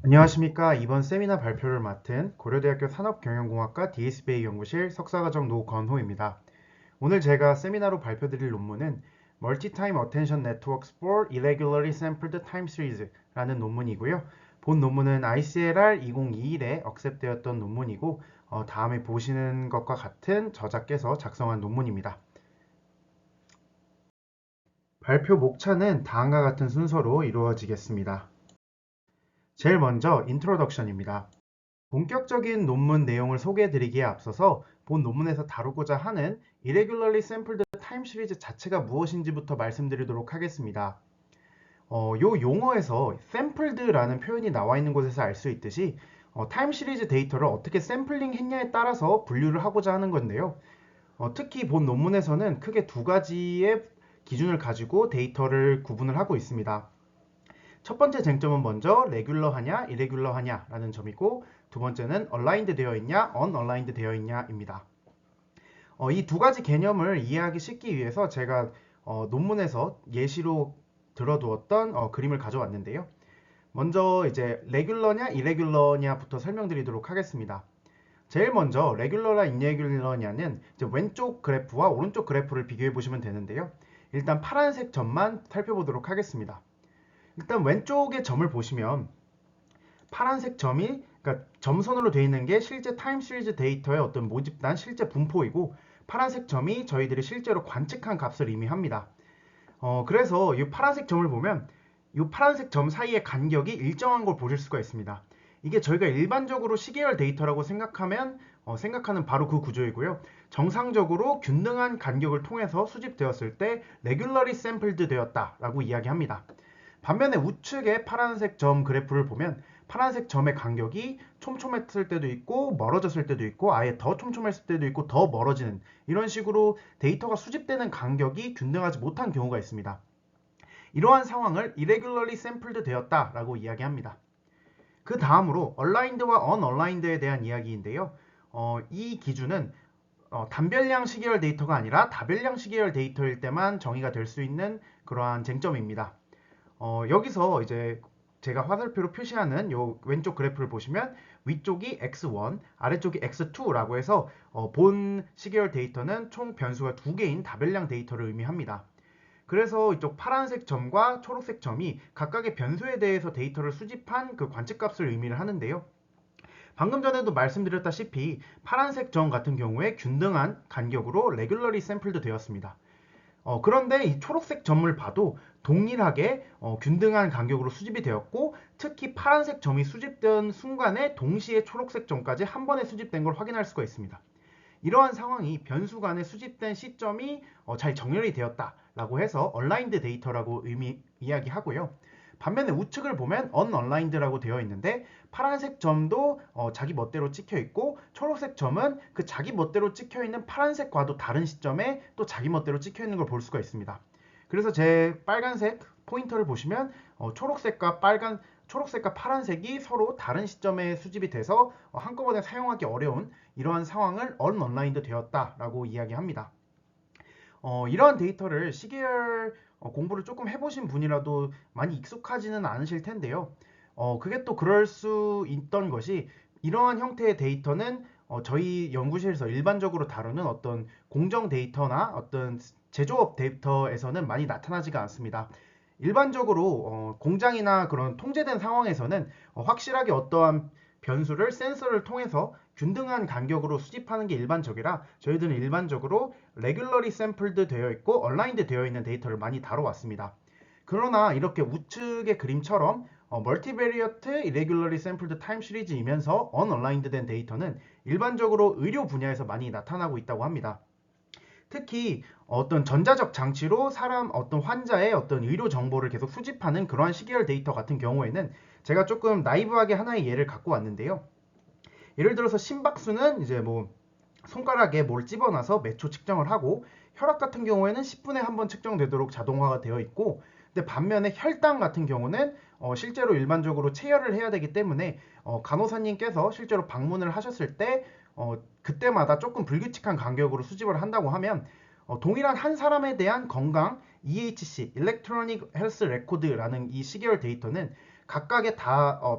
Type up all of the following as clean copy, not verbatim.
안녕하십니까. 이번 세미나 발표를 맡은 고려대학교 산업경영공학과 DSBA 연구실 석사과정 노건호입니다. 오늘 제가 세미나로 발표드릴 논문은 Multi-Time Attention Networks for Irregularly Sampled Time Series라는 논문이고요. 본 논문은 ICLR 2021에 억셉되었던 논문이고 다음에 보시는 것과 같은 저자께서 작성한 논문입니다. 발표 목차는 다음과 같은 순서로 이루어지겠습니다. 제일 먼저 인트로덕션입니다. 본격적인 논문 내용을 소개해드리기에 앞서서 본 논문에서 다루고자 하는 Irregularly Sampled Time Series 자체가 무엇인지부터 말씀드리도록 하겠습니다. 요 용어에서 sampled라는 표현이 나와 있는 곳에서 알 수 있듯이 타임 시리즈 데이터를 어떻게 샘플링 했냐에 따라서 분류를 하고자 하는 건데요. 특히 본 논문에서는 크게 두 가지의 기준을 가지고 데이터를 구분을 하고 있습니다. 첫 번째 쟁점은 먼저 레귤러하냐, 이레귤러하냐라는 점이고 두 번째는 얼라인드 되어 있냐, 언얼라인드 되어 있냐입니다. 이 두 가지 개념을 이해하기 쉽기 위해서 제가 논문에서 예시로 들어두었던 그림을 가져왔는데요. 먼저 이제 레귤러냐, 이레귤러냐부터 설명드리도록 하겠습니다. 제일 먼저 레귤러나 이레귤러냐는 왼쪽 그래프와 오른쪽 그래프를 비교해 보시면 되는데요. 일단 파란색 점만 살펴보도록 하겠습니다. 일단 왼쪽의 점을 보시면 파란색 점이 그러니까 점선으로 되어 있는 게 실제 타임 시리즈 데이터의 어떤 모집단 실제 분포이고 파란색 점이 저희들이 실제로 관측한 값을 의미합니다. 그래서 이 파란색 점을 보면 이 파란색 점 사이의 간격이 일정한 걸 보실 수가 있습니다. 이게 저희가 일반적으로 시계열 데이터라고 생각하면 생각하는 바로 그 구조이고요. 정상적으로 균등한 간격을 통해서 수집되었을 때 레귤러리 샘플드 되었다라고 이야기합니다. 반면에 우측의 파란색 점 그래프를 보면 파란색 점의 간격이 촘촘했을 때도 있고 멀어졌을 때도 있고 아예 더 촘촘했을 때도 있고 더 멀어지는 이런 식으로 데이터가 수집되는 간격이 균등하지 못한 경우가 있습니다. 이러한 상황을 irregularly sampled 되었다라고 이야기합니다. 그 다음으로 aligned와 unaligned에 대한 이야기인데요. 이 기준은 단별량 시계열 데이터가 아니라 다별량 시계열 데이터일 때만 정의가 될 수 있는 그러한 쟁점입니다. 여기서 이제 제가 화살표로 표시하는 요 왼쪽 그래프를 보시면 위쪽이 x1, 아래쪽이 x2라고 해서 본 시계열 데이터는 총 변수가 두 개인 다별량 데이터를 의미합니다. 그래서 이쪽 파란색 점과 초록색 점이 각각의 변수에 대해서 데이터를 수집한 그 관측값을 의미를 하는데요. 방금 전에도 말씀드렸다시피 파란색 점 같은 경우에 균등한 간격으로 레귤러리 샘플도 되었습니다. 그런데 이 초록색 점을 봐도 동일하게 균등한 간격으로 수집이 되었고 특히 파란색 점이 수집된 순간에 동시에 초록색 점까지 한 번에 수집된 걸 확인할 수가 있습니다. 이러한 상황이 변수 간에 수집된 시점이 잘 정렬이 되었다라고 해서 얼라인드 데이터라고 이야기하고요. 반면에 우측을 보면 unaligned라고 되어 있는데 파란색 점도 자기 멋대로 찍혀 있고 초록색 점은 그 자기 멋대로 찍혀 있는 파란색과도 다른 시점에 또 자기 멋대로 찍혀 있는 걸 볼 수가 있습니다. 그래서 제 빨간색 포인터를 보시면 초록색과 파란색이 서로 다른 시점에 수집이 돼서 한꺼번에 사용하기 어려운 이러한 상황을 unaligned 되었다라고 이야기합니다. 이러한 데이터를 시계열 공부를 조금 해보신 분이라도 많이 익숙하지는 않으실 텐데요. 그게 또 그럴 수 있던 것이 이러한 형태의 데이터는 저희 연구실에서 일반적으로 다루는 어떤 공정 데이터나 어떤 제조업 데이터에서는 많이 나타나지가 않습니다. 일반적으로 공장이나 그런 통제된 상황에서는 확실하게 어떠한 변수를 센서를 통해서 균등한 간격으로 수집하는 게 일반적이라 저희들은 일반적으로 regularly sampled 되어 있고 aligned 되어 있는 데이터를 많이 다뤄왔습니다. 그러나 이렇게 우측의 그림처럼 multivariate irregularly sampled time 시리즈이면서 unaligned 된 데이터는 일반적으로 의료 분야에서 많이 나타나고 있다고 합니다. 특히 어떤 전자적 장치로 어떤 환자의 어떤 의료 정보를 계속 수집하는 그러한 시계열 데이터 같은 경우에는 제가 조금 나이브하게 하나의 예를 갖고 왔는데요. 예를 들어서 심박수는 이제 뭐 손가락에 뭘 집어넣어서 몇 초 측정을 하고 혈압 같은 경우에는 10분에 한 번 측정되도록 자동화가 되어 있고 근데 반면에 혈당 같은 경우는 실제로 일반적으로 체열을 해야 되기 때문에 간호사님께서 실제로 방문을 하셨을 때 그때마다 조금 불규칙한 간격으로 수집을 한다고 하면 동일한 한 사람에 대한 건강 EHC (Electronic Health Record라는 이 시계열 데이터는 각각의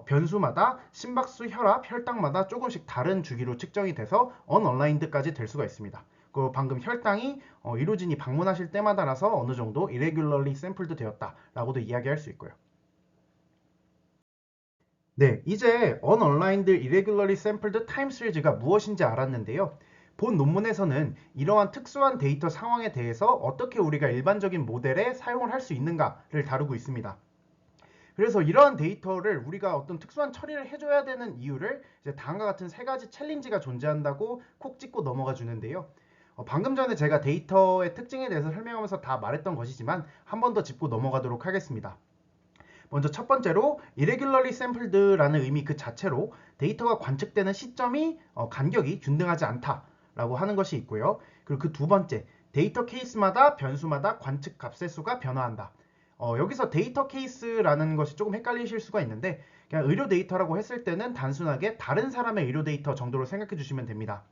변수마다 심박수, 혈압, 혈당마다 조금씩 다른 주기로 측정이 돼서 언얼라인드까지 될 수가 있습니다. 그 방금 혈당이 의료진이 방문하실 때마다라서 어느 정도 irregularly sampled 되었다라고도 이야기할 수 있고요. 네, 이제 unaligned irregularly sampled time series가 무엇인지 알았는데요. 본 논문에서는 이러한 특수한 데이터 상황에 대해서 어떻게 우리가 일반적인 모델에 사용을 할 수 있는가를 다루고 있습니다. 그래서 이러한 데이터를 우리가 어떤 특수한 처리를 해줘야 되는 이유를 이제 다음과 같은 세 가지 챌린지가 존재한다고 콕 찍고 넘어가 주는데요. 방금 전에 제가 데이터의 특징에 대해서 설명하면서 다 말했던 것이지만 한 번 더 짚고 넘어가도록 하겠습니다. 먼저 첫 번째로 irregularly sampled라는 의미 그 자체로 데이터가 관측되는 시점이 간격이 균등하지 않다라고 하는 것이 있고요. 그리고 그 두 번째, 데이터 케이스마다 변수마다 관측 값의 수가 변화한다. 여기서 데이터 케이스라는 것이 조금 헷갈리실 수가 있는데 그냥 의료 데이터라고 했을 때는 단순하게 다른 사람의 의료 데이터 정도로 생각해 주시면 됩니다.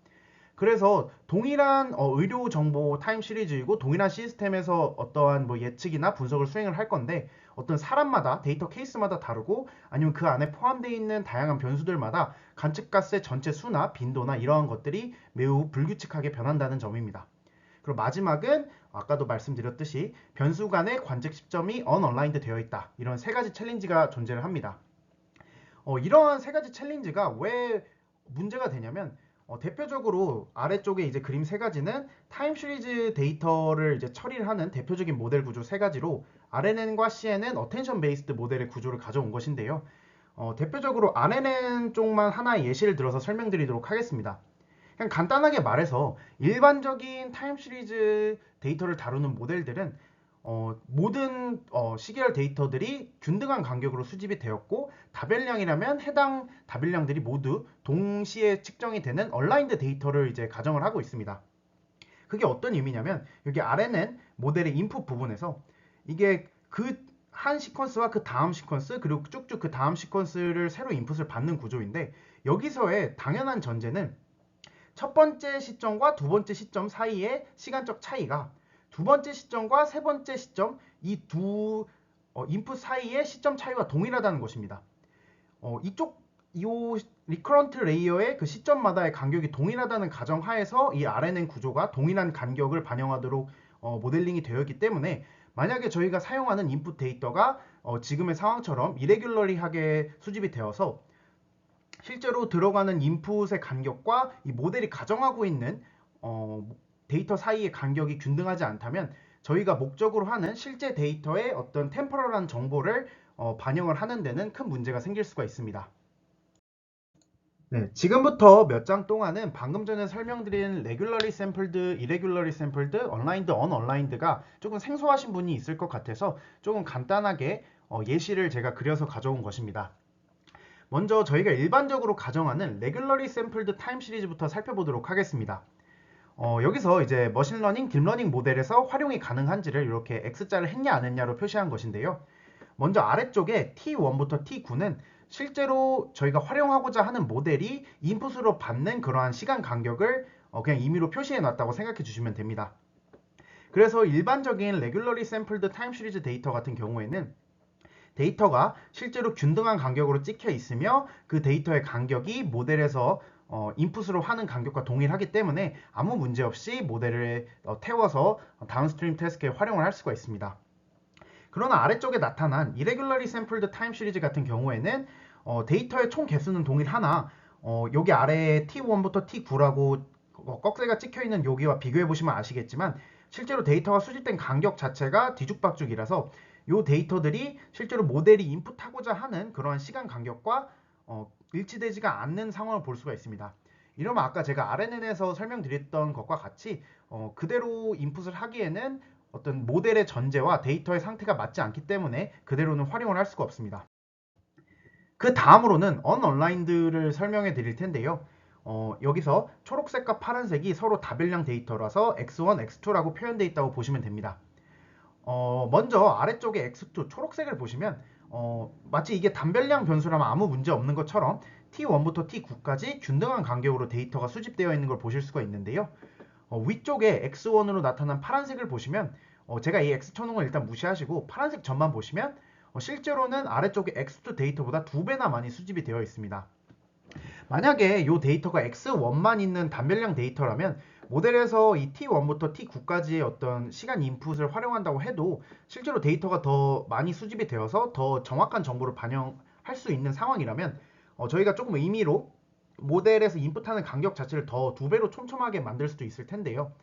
그래서 동일한 의료 정보 타임 시리즈이고 동일한 시스템에서 어떠한 뭐 예측이나 분석을 수행을 할 건데 어떤 사람마다 데이터 케이스마다 다르고 아니면 그 안에 포함되어 있는 다양한 변수들마다 관측가스의 전체 수나 빈도나 이러한 것들이 매우 불규칙하게 변한다는 점입니다. 그리고 마지막은 아까도 말씀드렸듯이 변수 간의 관측 시점이 언얼라인드 되어 있다. 이런 세 가지 챌린지가 존재를 합니다. 이러한 세 가지 챌린지가 왜 문제가 되냐면 대표적으로 아래쪽에 이제 그림 세 가지는 타임 시리즈 데이터를 이제 처리를 하는 대표적인 모델 구조 세 가지로 RNN과 CNN 어텐션 베이스드 모델의 구조를 가져온 것인데요. 대표적으로 RNN 쪽만 하나의 예시를 들어서 설명드리도록 하겠습니다. 그냥 간단하게 말해서 일반적인 타임 시리즈 데이터를 다루는 모델들은 모든 시계열 데이터들이 균등한 간격으로 수집이 되었고 답변량이라면 해당 답변량들이 모두 동시에 측정이 되는 얼라인드 데이터를 이제 가정을 하고 있습니다. 그게 어떤 의미냐면 여기 RNN 모델의 인풋 부분에서 이게 그 한 시퀀스와 그 다음 시퀀스 그리고 쭉쭉 그 다음 시퀀스를 새로 인풋을 받는 구조인데 여기서의 당연한 전제는 첫 번째 시점과 두 번째 시점 사이의 시간적 차이가 두 번째 시점과 세 번째 시점 이 두 인풋 사이의 시점 차이와 동일하다는 것입니다. 이 리커런트 레이어의 그 시점마다의 간격이 동일하다는 가정하에서 이 RNN 구조가 동일한 간격을 반영하도록 모델링이 되어 있기 때문에 만약에 저희가 사용하는 인풋 데이터가 지금의 상황처럼 이레귤러리하게 수집이 되어서 실제로 들어가는 인풋의 간격과 이 모델이 가정하고 있는 데이터 사이의 간격이 균등하지 않다면 저희가 목적으로 하는 실제 데이터의 어떤 템포럴한 정보를 반영을 하는 데는 큰 문제가 생길 수가 있습니다. 네, 지금부터 몇 장 동안은 방금 전에 설명드린 regularly sampled, irregularly sampled, aligned, unaligned가 조금 생소하신 분이 있을 것 같아서 조금 간단하게 예시를 제가 그려서 가져온 것입니다. 먼저 저희가 일반적으로 가정하는 regularly sampled time 시리즈부터 살펴보도록 하겠습니다. 여기서 이제 머신러닝, 딥러닝 모델에서 활용이 가능한지를 이렇게 X자를 했냐 안 했냐로 표시한 것인데요. 먼저 아래쪽에 T1부터 T9는 실제로 저희가 활용하고자 하는 모델이 인풋으로 받는 그러한 시간 간격을 그냥 임의로 표시해 놨다고 생각해 주시면 됩니다. 그래서 일반적인 regularly sampled time 시리즈 데이터 같은 경우에는 데이터가 실제로 균등한 간격으로 찍혀 있으며 그 데이터의 간격이 모델에서 인풋으로 하는 간격과 동일하기 때문에 아무 문제 없이 모델을 태워서 다운스트림 태스크에 활용을 할 수가 있습니다. 그러나 아래쪽에 나타난 irregularly sampled time 시리즈 같은 경우에는 데이터의 총 개수는 동일하나 여기 아래에 T1부터 T9라고 꺽쇠가 찍혀 있는 여기와 비교해 보시면 아시겠지만 실제로 데이터가 수집된 간격 자체가 뒤죽박죽이라서 이 데이터들이 실제로 모델이 인풋하고자 하는 그러한 시간 간격과 일치되지가 않는 상황을 볼 수가 있습니다. 이러면 아까 제가 RNN에서 설명드렸던 것과 같이 그대로 인풋을 하기에는 어떤 모델의 전제와 데이터의 상태가 맞지 않기 때문에 그대로는 활용을 할 수가 없습니다. 그 다음으로는 unaligned를 설명해 드릴 텐데요. 여기서 초록색과 파란색이 서로 답변량 데이터라서 x1, x2라고 표현되어 있다고 보시면 됩니다. 먼저 아래쪽에 x2 초록색을 보시면 마치 이게 단변량 변수라면 아무 문제 없는 것처럼 t1부터 t9까지 균등한 간격으로 데이터가 수집되어 있는 걸 보실 수가 있는데요. 위쪽에 x1으로 나타난 파란색을 보시면 제가 이 x 천홍을 일단 무시하시고 파란색 점만 보시면 실제로는 아래쪽에 X2 데이터보다 2배나 많이 수집이 되어 있습니다. 만약에 이 데이터가 X1만 있는 단별량 데이터라면 모델에서 이 T1부터 T9까지의 어떤 시간 인풋을 활용한다고 해도 실제로 데이터가 더 많이 수집이 되어서 더 정확한 정보를 반영할 수 있는 상황이라면 저희가 조금 의미로 모델에서 인풋하는 간격 자체를 더 2배로 촘촘하게 만들 수도 있을 텐데요.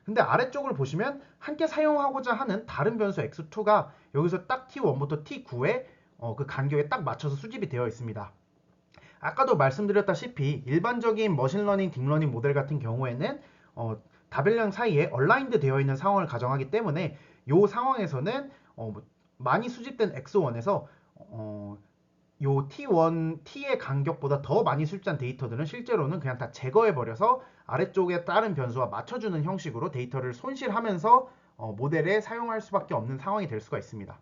근데 아래쪽을 보시면 함께 사용하고자 하는 다른 변수 X2가 여기서 딱 T1부터 T9의 그 간격에 딱 맞춰서 수집이 되어 있습니다. 아까도 말씀드렸다시피 일반적인 머신러닝, 딥러닝 모델 같은 경우에는 다별량 사이에 얼라인드 되어 있는 상황을 가정하기 때문에 이 상황에서는 많이 수집된 X1에서 요 T1, T의 간격보다 더 많이 수집한 데이터들은 실제로는 그냥 다 제거해버려서 아래쪽에 다른 변수와 맞춰주는 형식으로 데이터를 손실하면서 모델에 사용할 수밖에 없는 상황이 될 수가 있습니다.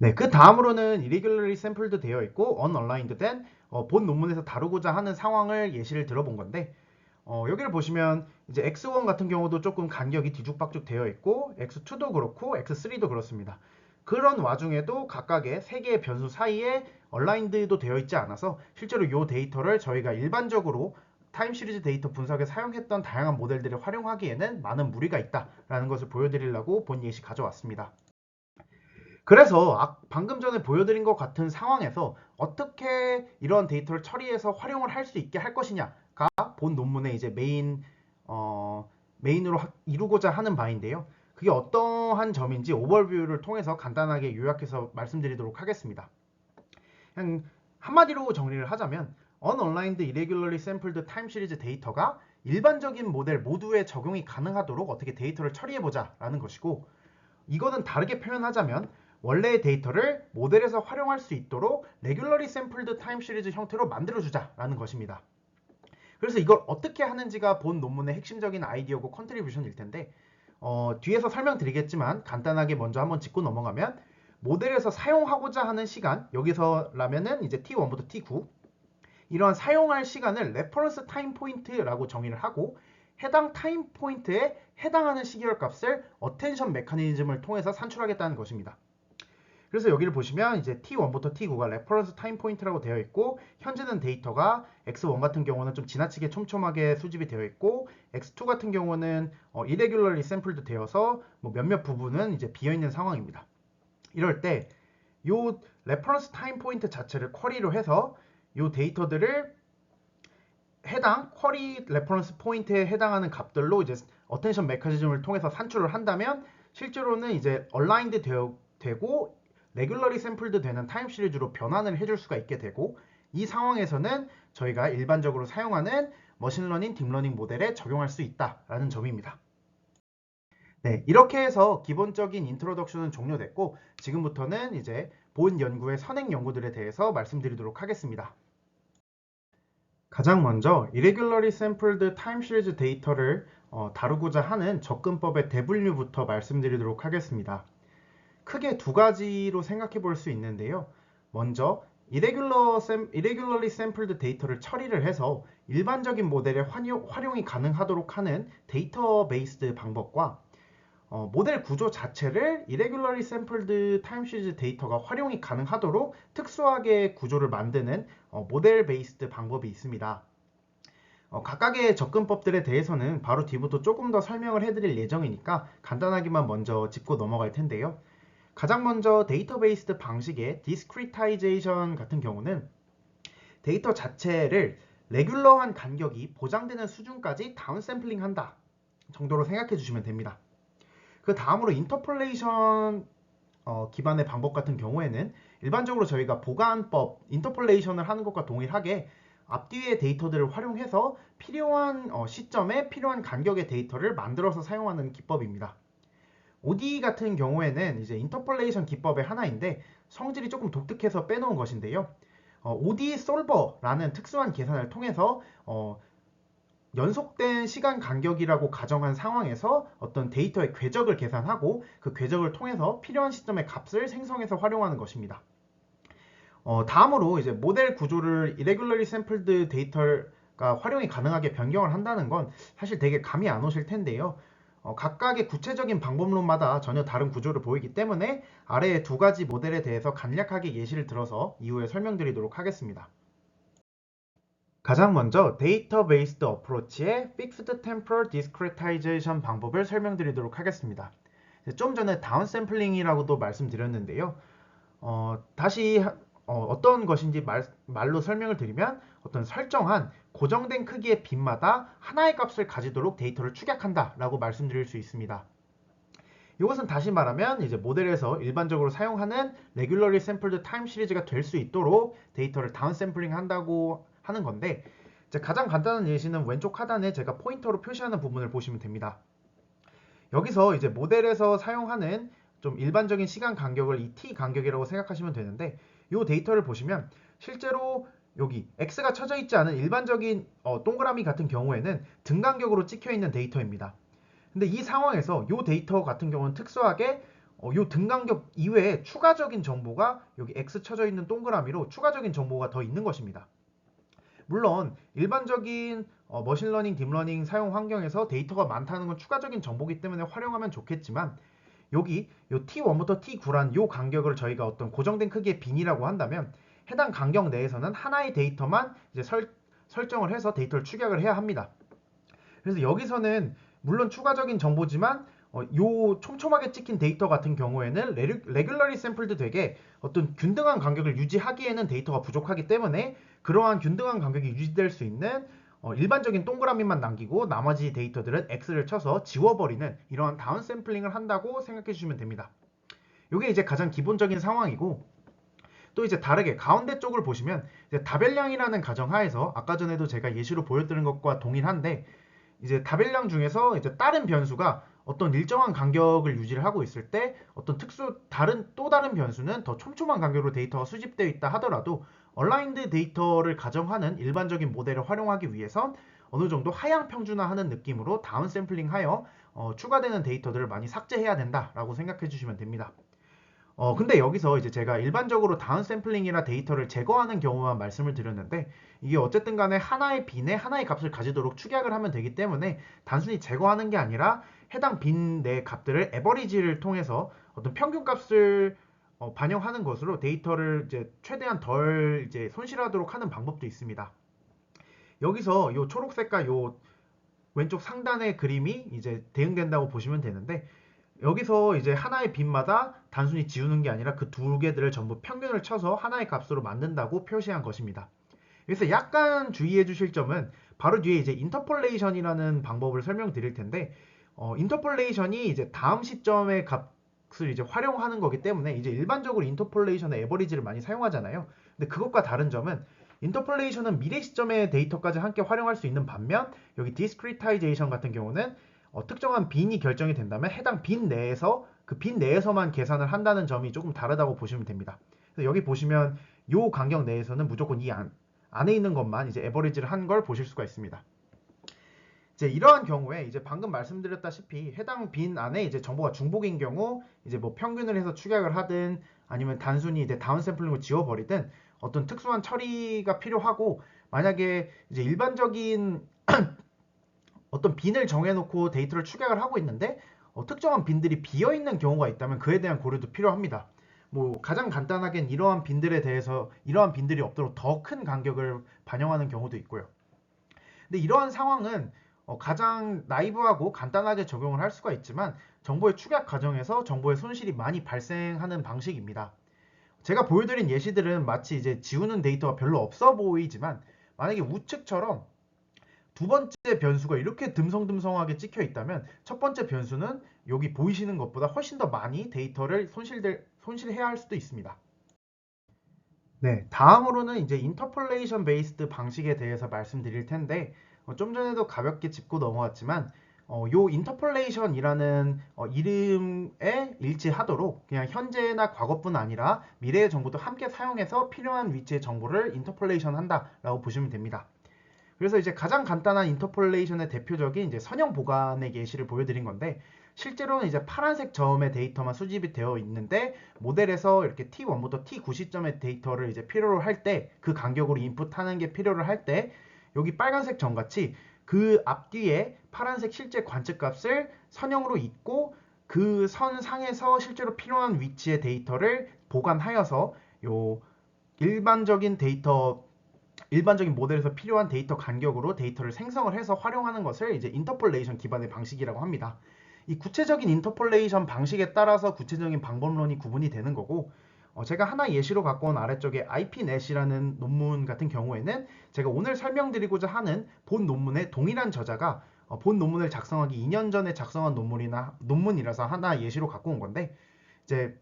네, 그 다음으로는 irregularly sampled 되어 있고 unaligned 된 본 논문에서 다루고자 하는 상황을 예시를 들어본 건데 여기를 보시면 이제 X1 같은 경우도 조금 간격이 뒤죽박죽 되어 있고 X2도 그렇고 X3도 그렇습니다. 그런 와중에도 각각의 세 개의 변수 사이에 얼라인드도 되어 있지 않아서 실제로 이 데이터를 저희가 일반적으로 타임 시리즈 데이터 분석에 사용했던 다양한 모델들을 활용하기에는 많은 무리가 있다라는 것을 보여드리려고 본 예시 가져왔습니다. 그래서 방금 전에 보여드린 것 같은 상황에서 어떻게 이런 데이터를 처리해서 활용을 할 수 있게 할 것이냐가 본 논문의 이제 메인으로 이루고자 하는 바인데요. 그게 어떠한 점인지 오버뷰를 통해서 간단하게 요약해서 말씀드리도록 하겠습니다. 그냥 한마디로 정리를 하자면 unaligned irregularly sampled time series 데이터가 일반적인 모델 모두에 적용이 가능하도록 어떻게 데이터를 처리해보자 라는 것이고, 이거는 다르게 표현하자면 원래의 데이터를 모델에서 활용할 수 있도록 regularly sampled time series 형태로 만들어주자라는 것입니다. 그래서 이걸 어떻게 하는지가 본 논문의 핵심적인 아이디어고 컨트리뷰션일 텐데 뒤에서 설명드리겠지만 간단하게 먼저 한번 짚고 넘어가면 모델에서 사용하고자 하는 시간, 여기서라면은 이제 T1부터 T9 이러한 사용할 시간을 레퍼런스 타임 포인트라고 정의를 하고 해당 타임 포인트에 해당하는 시계열 값을 어텐션 메커니즘을 통해서 산출하겠다는 것입니다. 그래서 여기를 보시면 이제 T1부터 T9가 레퍼런스 타임 포인트라고 되어 있고 현재는 데이터가 X1 같은 경우는 좀 지나치게 촘촘하게 수집이 되어 있고 X2 같은 경우는 irregularly sampled 되어서 뭐 몇몇 부분은 이제 비어 있는 상황입니다. 이럴 때 이 레퍼런스 타임 포인트 자체를 쿼리로 해서 이 데이터들을 해당 쿼리 레퍼런스 포인트에 해당하는 값들로 이제 어텐션 메커니즘을 통해서 산출을 한다면 실제로는 이제 얼라인드 되고 레귤러리 샘플드 되는 타임 시리즈로 변환을 해줄 수가 있게 되고, 이 상황에서는 저희가 일반적으로 사용하는 머신러닝, 딥러닝 모델에 적용할 수 있다라는 점입니다. 네, 이렇게 해서 기본적인 인트로덕션은 종료됐고 지금부터는 이제 본 연구의 선행 연구들에 대해서 말씀드리도록 하겠습니다. 가장 먼저 irregularly sampled time series 데이터를 다루고자 하는 접근법의 대분류부터 말씀드리도록 하겠습니다. 크게 두 가지로 생각해 볼 수 있는데요. 먼저 irregularly sampled 데이터를 처리를 해서 일반적인 모델에 활용이 가능하도록 하는 데이터베이스드 방법과 모델 구조 자체를 irregularly sampled time series 데이터가 활용이 가능하도록 특수하게 구조를 만드는 모델 베이스드 방법이 있습니다. 각각의 접근법들에 대해서는 바로 뒤부터 조금 더 설명을 해드릴 예정이니까 간단하게만 먼저 짚고 넘어갈 텐데요. 가장 먼저 데이터베이스드 방식의 discretization 같은 경우는 데이터 자체를 레귤러한 간격이 보장되는 수준까지 다운샘플링 한다 정도로 생각해 주시면 됩니다. 그 다음으로 인터폴레이션 기반의 방법 같은 경우에는 일반적으로 저희가 보관법, 인터폴레이션을 하는 것과 동일하게 앞뒤의 데이터들을 활용해서 필요한 시점에 필요한 간격의 데이터를 만들어서 사용하는 기법입니다. ODE 같은 경우에는 이제 인터폴레이션 기법의 하나인데 성질이 조금 독특해서 빼놓은 것인데요. ODE 솔버라는 특수한 계산을 통해서 연속된 시간 간격이라고 가정한 상황에서 어떤 데이터의 궤적을 계산하고 그 궤적을 통해서 필요한 시점의 값을 생성해서 활용하는 것입니다. 다음으로 이제 모델 구조를 irregularly sampled 데이터가 활용이 가능하게 변경을 한다는 건 사실 되게 감이 안 오실 텐데요. 각각의 구체적인 방법론마다 전혀 다른 구조를 보이기 때문에 아래의 두 가지 모델에 대해서 간략하게 예시를 들어서 이후에 설명드리도록 하겠습니다. 가장 먼저 데이터 베이스드 어프로치의 Fixed Temporal Discretization 방법을 설명드리도록 하겠습니다. 좀 전에 다운샘플링이라고도 말씀드렸는데요. 다시 어떤 것인지 말로 설명을 드리면 어떤 설정한 고정된 크기의 빈마다 하나의 값을 가지도록 데이터를 축약한다 라고 말씀드릴 수 있습니다. 이것은 다시 말하면 이제 모델에서 일반적으로 사용하는 Regularly Sampled Time 시리즈가 될 수 있도록 데이터를 다운샘플링 한다고 하는 건데, 이제 가장 간단한 예시는 왼쪽 하단에 제가 포인터로 표시하는 부분을 보시면 됩니다. 여기서 이제 모델에서 사용하는 좀 일반적인 시간 간격을 이 t 간격이라고 생각하시면 되는데, 이 데이터를 보시면 실제로 여기 x가 쳐져 있지 않은 일반적인 동그라미 같은 경우에는 등 간격으로 찍혀 있는 데이터입니다. 근데 이 상황에서 이 데이터 같은 경우는 특수하게 이 등 간격 이외에 추가적인 정보가 여기 x 쳐져 있는 동그라미로 추가적인 정보가 더 있는 것입니다. 물론 일반적인 머신러닝, 딥러닝 사용 환경에서 데이터가 많다는 건 추가적인 정보이기 때문에 활용하면 좋겠지만, 여기 요 T1부터 T9란 요 간격을 저희가 어떤 고정된 크기의 빈이라고 한다면 해당 간격 내에서는 하나의 데이터만 이제 설정을 해서 데이터를 축약을 해야 합니다. 그래서 여기서는 물론 추가적인 정보지만 요 촘촘하게 찍힌 데이터 같은 경우에는 레귤러리 샘플도 되게 어떤 균등한 간격을 유지하기에는 데이터가 부족하기 때문에 그러한 균등한 간격이 유지될 수 있는 일반적인 동그라미만 남기고 나머지 데이터들은 X를 쳐서 지워버리는 이러한 다운 샘플링을 한다고 생각해 주시면 됩니다. 이게 이제 가장 기본적인 상황이고, 또 이제 다르게 가운데 쪽을 보시면 이제 다별량이라는 가정하에서 아까 전에도 제가 예시로 보여드린 것과 동일한데, 이제 다별량 중에서 이제 다른 변수가 어떤 일정한 간격을 유지를 하고 있을 때 어떤 또 다른 변수는 더 촘촘한 간격으로 데이터가 수집되어 있다 하더라도 얼라인드 데이터를 가정하는 일반적인 모델을 활용하기 위해선 어느 정도 하향 평준화하는 느낌으로 다운 샘플링하여 추가되는 데이터들을 많이 삭제해야 된다라고 생각해 주시면 됩니다. 근데 여기서 이제 제가 일반적으로 다운 샘플링이나 데이터를 제거하는 경우만 말씀을 드렸는데, 이게 어쨌든 간에 하나의 빈에 하나의 값을 가지도록 축약을 하면 되기 때문에 단순히 제거하는 게 아니라 해당 빈 내 값들을 에버리지를 통해서 어떤 평균 값을 반영하는 것으로 데이터를 이제 최대한 덜 이제 손실하도록 하는 방법도 있습니다. 여기서 요 초록색과 요 왼쪽 상단의 그림이 이제 대응된다고 보시면 되는데, 여기서 이제 하나의 빈마다 단순히 지우는 게 아니라 그 두 개들을 전부 평균을 쳐서 하나의 값으로 만든다고 표시한 것입니다. 그래서 약간 주의해 주실 점은 바로 뒤에 이제 인터폴레이션이라는 방법을 설명드릴 텐데, 인터폴레이션이 이제 다음 시점의 값을 이제 활용하는 거기 때문에 이제 일반적으로 인터폴레이션의 에버리지를 많이 사용하잖아요. 근데 그것과 다른 점은 인터폴레이션은 미래 시점의 데이터까지 함께 활용할 수 있는 반면, 여기 디스크리타이제이션 같은 경우는 특정한 빈이 결정이 된다면 해당 빈 내에서 그 빈 내에서만 계산을 한다는 점이 조금 다르다고 보시면 됩니다. 그래서 여기 보시면 요 간격 내에서는 무조건 이 안에 있는 것만 이제 에버리지를 한 걸 보실 수가 있습니다. 이제 이러한 경우에 이제 방금 말씀드렸다시피 해당 빈 안에 이제 정보가 중복인 경우 이제 뭐 평균을 해서 축약을 하든 아니면 단순히 이제 다운 샘플링을 지워버리든 어떤 특수한 처리가 필요하고, 만약에 이제 일반적인 어떤 빈을 정해놓고 데이터를 축약을 하고 있는데 특정한 빈들이 비어있는 경우가 있다면 그에 대한 고려도 필요합니다. 뭐 가장 간단하게는 이러한 빈들이 없도록 더 큰 간격을 반영하는 경우도 있고요. 근데 이러한 상황은 가장 나이브하고 간단하게 적용을 할 수가 있지만 정보의 축약 과정에서 정보의 손실이 많이 발생하는 방식입니다. 제가 보여드린 예시들은 마치 이제 지우는 데이터가 별로 없어 보이지만, 만약에 우측처럼 두 번째 변수가 이렇게 듬성듬성하게 찍혀 있다면 첫 번째 변수는 여기 보이시는 것보다 훨씬 더 많이 데이터를 손실해야 할 수도 있습니다. 네, 다음으로는 이제 인터폴레이션 베이스드 방식에 대해서 말씀드릴 텐데, 좀 전에도 가볍게 짚고 넘어왔지만 요 인터폴레이션이라는 이름에 일치하도록 그냥 현재나 과거뿐 아니라 미래의 정보도 함께 사용해서 필요한 위치의 정보를 인터폴레이션 한다라고 보시면 됩니다. 그래서 이제 가장 간단한 인터폴레이션의 대표적인 이제 선형 보관의 예시를 보여드린 건데, 실제로는 이제 파란색 점의 데이터만 수집이 되어 있는데 모델에서 이렇게 T1부터 T9 시점의 데이터를 이제 필요로 할 때 그 간격으로 인풋하는 게 필요로 할 때 여기 빨간색 점 같이 그 앞뒤에 파란색 실제 관측값을 선형으로 잊고 그 선 상에서 실제로 필요한 위치의 데이터를 보관하여서 요 일반적인 데이터 일반적인 모델에서 필요한 데이터 간격으로 데이터를 생성을 해서 활용하는 것을 이제 인터폴레이션 기반의 방식이라고 합니다. 이 구체적인 인터폴레이션 방식에 따라서 구체적인 방법론이 구분이 되는 거고, 제가 하나 예시로 갖고 온 아래쪽에 IPNet이라는 논문 같은 경우에는 제가 오늘 설명드리고자 하는 본 논문의 동일한 저자가 본 논문을 작성하기 2년 전에 작성한 논문이라서 하나 예시로 갖고 온 건데, 이제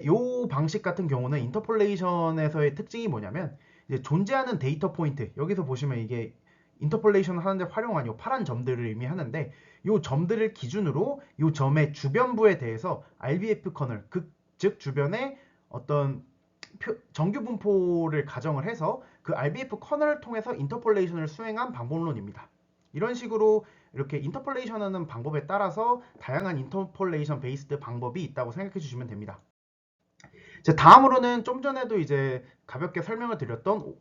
요 방식 같은 경우는 인터폴레이션에서의 특징이 뭐냐면, 이제 존재하는 데이터 포인트, 여기서 보시면 이게 인터폴레이션 하는데 활용한 요 파란 점들을 의미하는데, 요 점들을 기준으로 요 점의 주변부에 대해서 RBF 커널, 즉 주변에 어떤 정규 분포를 가정을 해서 그 RBF 커널을 통해서 인터폴레이션을 수행한 방법론입니다. 이런 식으로 이렇게 인터폴레이션 하는 방법에 따라서 다양한 인터폴레이션 베이스드 방법이 있다고 생각해 주시면 됩니다. 이제 다음으로는 좀 전에도 이제 가볍게 설명을 드렸던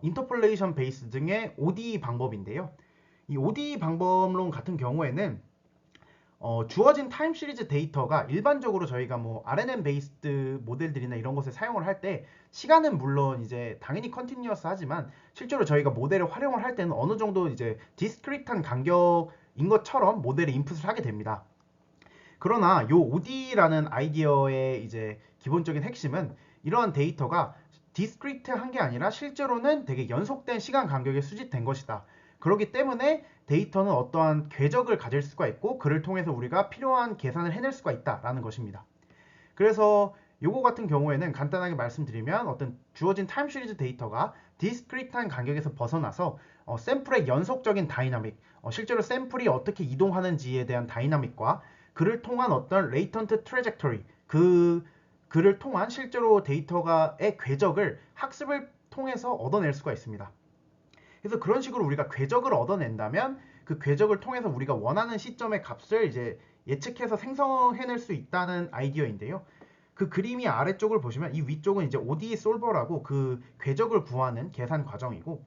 인터폴레이션 베이스 등의 ODE 방법인데요. 이 ODE 방법론 같은 경우에는 주어진 타임 시리즈 데이터가 일반적으로 저희가 뭐 RNN 베이스드 모델들이나 이런 것을 사용을 할 때 시간은 물론 이제 당연히 컨티뉴어스 하지만 실제로 저희가 모델을 활용을 할 때는 어느 정도 이제 디스크리트한 간격인 것처럼 모델에 인풋을 하게 됩니다. 그러나 요 OD라는 아이디어의 이제 기본적인 핵심은 이러한 데이터가 디스크리트한 게 아니라 실제로는 되게 연속된 시간 간격에 수집된 것이다. 그렇기 때문에 데이터는 어떠한 궤적을 가질 수가 있고 그를 통해서 우리가 필요한 계산을 해낼 수가 있다라는 것입니다. 그래서 요거 같은 경우에는 간단하게 말씀드리면 어떤 주어진 타임 시리즈 데이터가 디스크리트한 간격에서 벗어나서 샘플의 연속적인 다이나믹, 실제로 샘플이 어떻게 이동하는지에 대한 다이나믹과 그를 통한 어떤 레이턴트 트래젝터리, 그를 통한 실제로 데이터가의 궤적을 학습을 통해서 얻어낼 수가 있습니다. 그래서 그런 식으로 우리가 궤적을 얻어낸다면 그 궤적을 통해서 우리가 원하는 시점의 값을 이제 예측해서 생성해낼 수 있다는 아이디어인데요. 그 그림이 아래쪽을 보시면 이 위쪽은 이제 ODE 솔버라고 그 궤적을 구하는 계산 과정이고,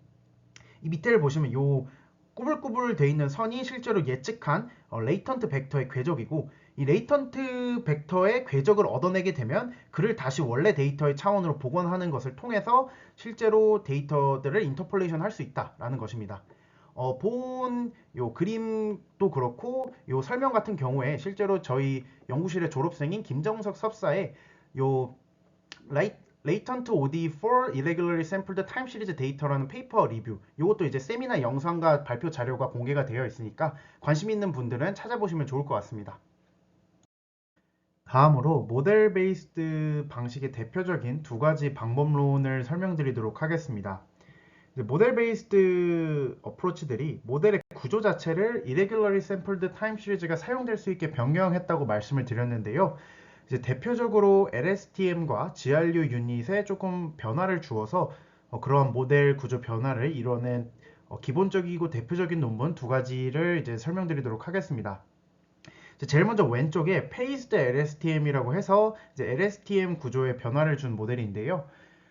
이 밑에를 보시면 요 꾸불꾸불 돼 있는 선이 실제로 예측한 레이턴트 벡터의 궤적이고, 이 레이턴트 벡터의 궤적을 얻어내게 되면 그를 다시 원래 데이터의 차원으로 복원하는 것을 통해서 실제로 데이터들을 인터폴레이션 할 수 있다라는 것입니다. 본 요 그림도 그렇고 요 설명 같은 경우에 실제로 저희 연구실의 졸업생인 김정석 석사의 요 Latent ODE for Irregularly Sampled Time Series Data라는 페이퍼 리뷰, 이것도 이제 세미나 영상과 발표 자료가 공개가 되어 있으니까 관심 있는 분들은 찾아보시면 좋을 것 같습니다. 다음으로 모델 베이스드 방식의 대표적인 두 가지 방법론을 설명드리도록 하겠습니다. 모델 베이스드 어프로치들이 모델의 구조 자체를 Irregularly Sampled Time Series가 사용될 수 있게 변경했다고 말씀을 드렸는데요. 이제 대표적으로 LSTM과 GRU 유닛에 조금 변화를 주어서 그러한 모델 구조 변화를 이뤄낸 기본적이고 대표적인 논문 두 가지를 이제 설명드리도록 하겠습니다. 제일 먼저 왼쪽에 Phased LSTM이라고 해서 이제 LSTM 구조에 변화를 준 모델인데요.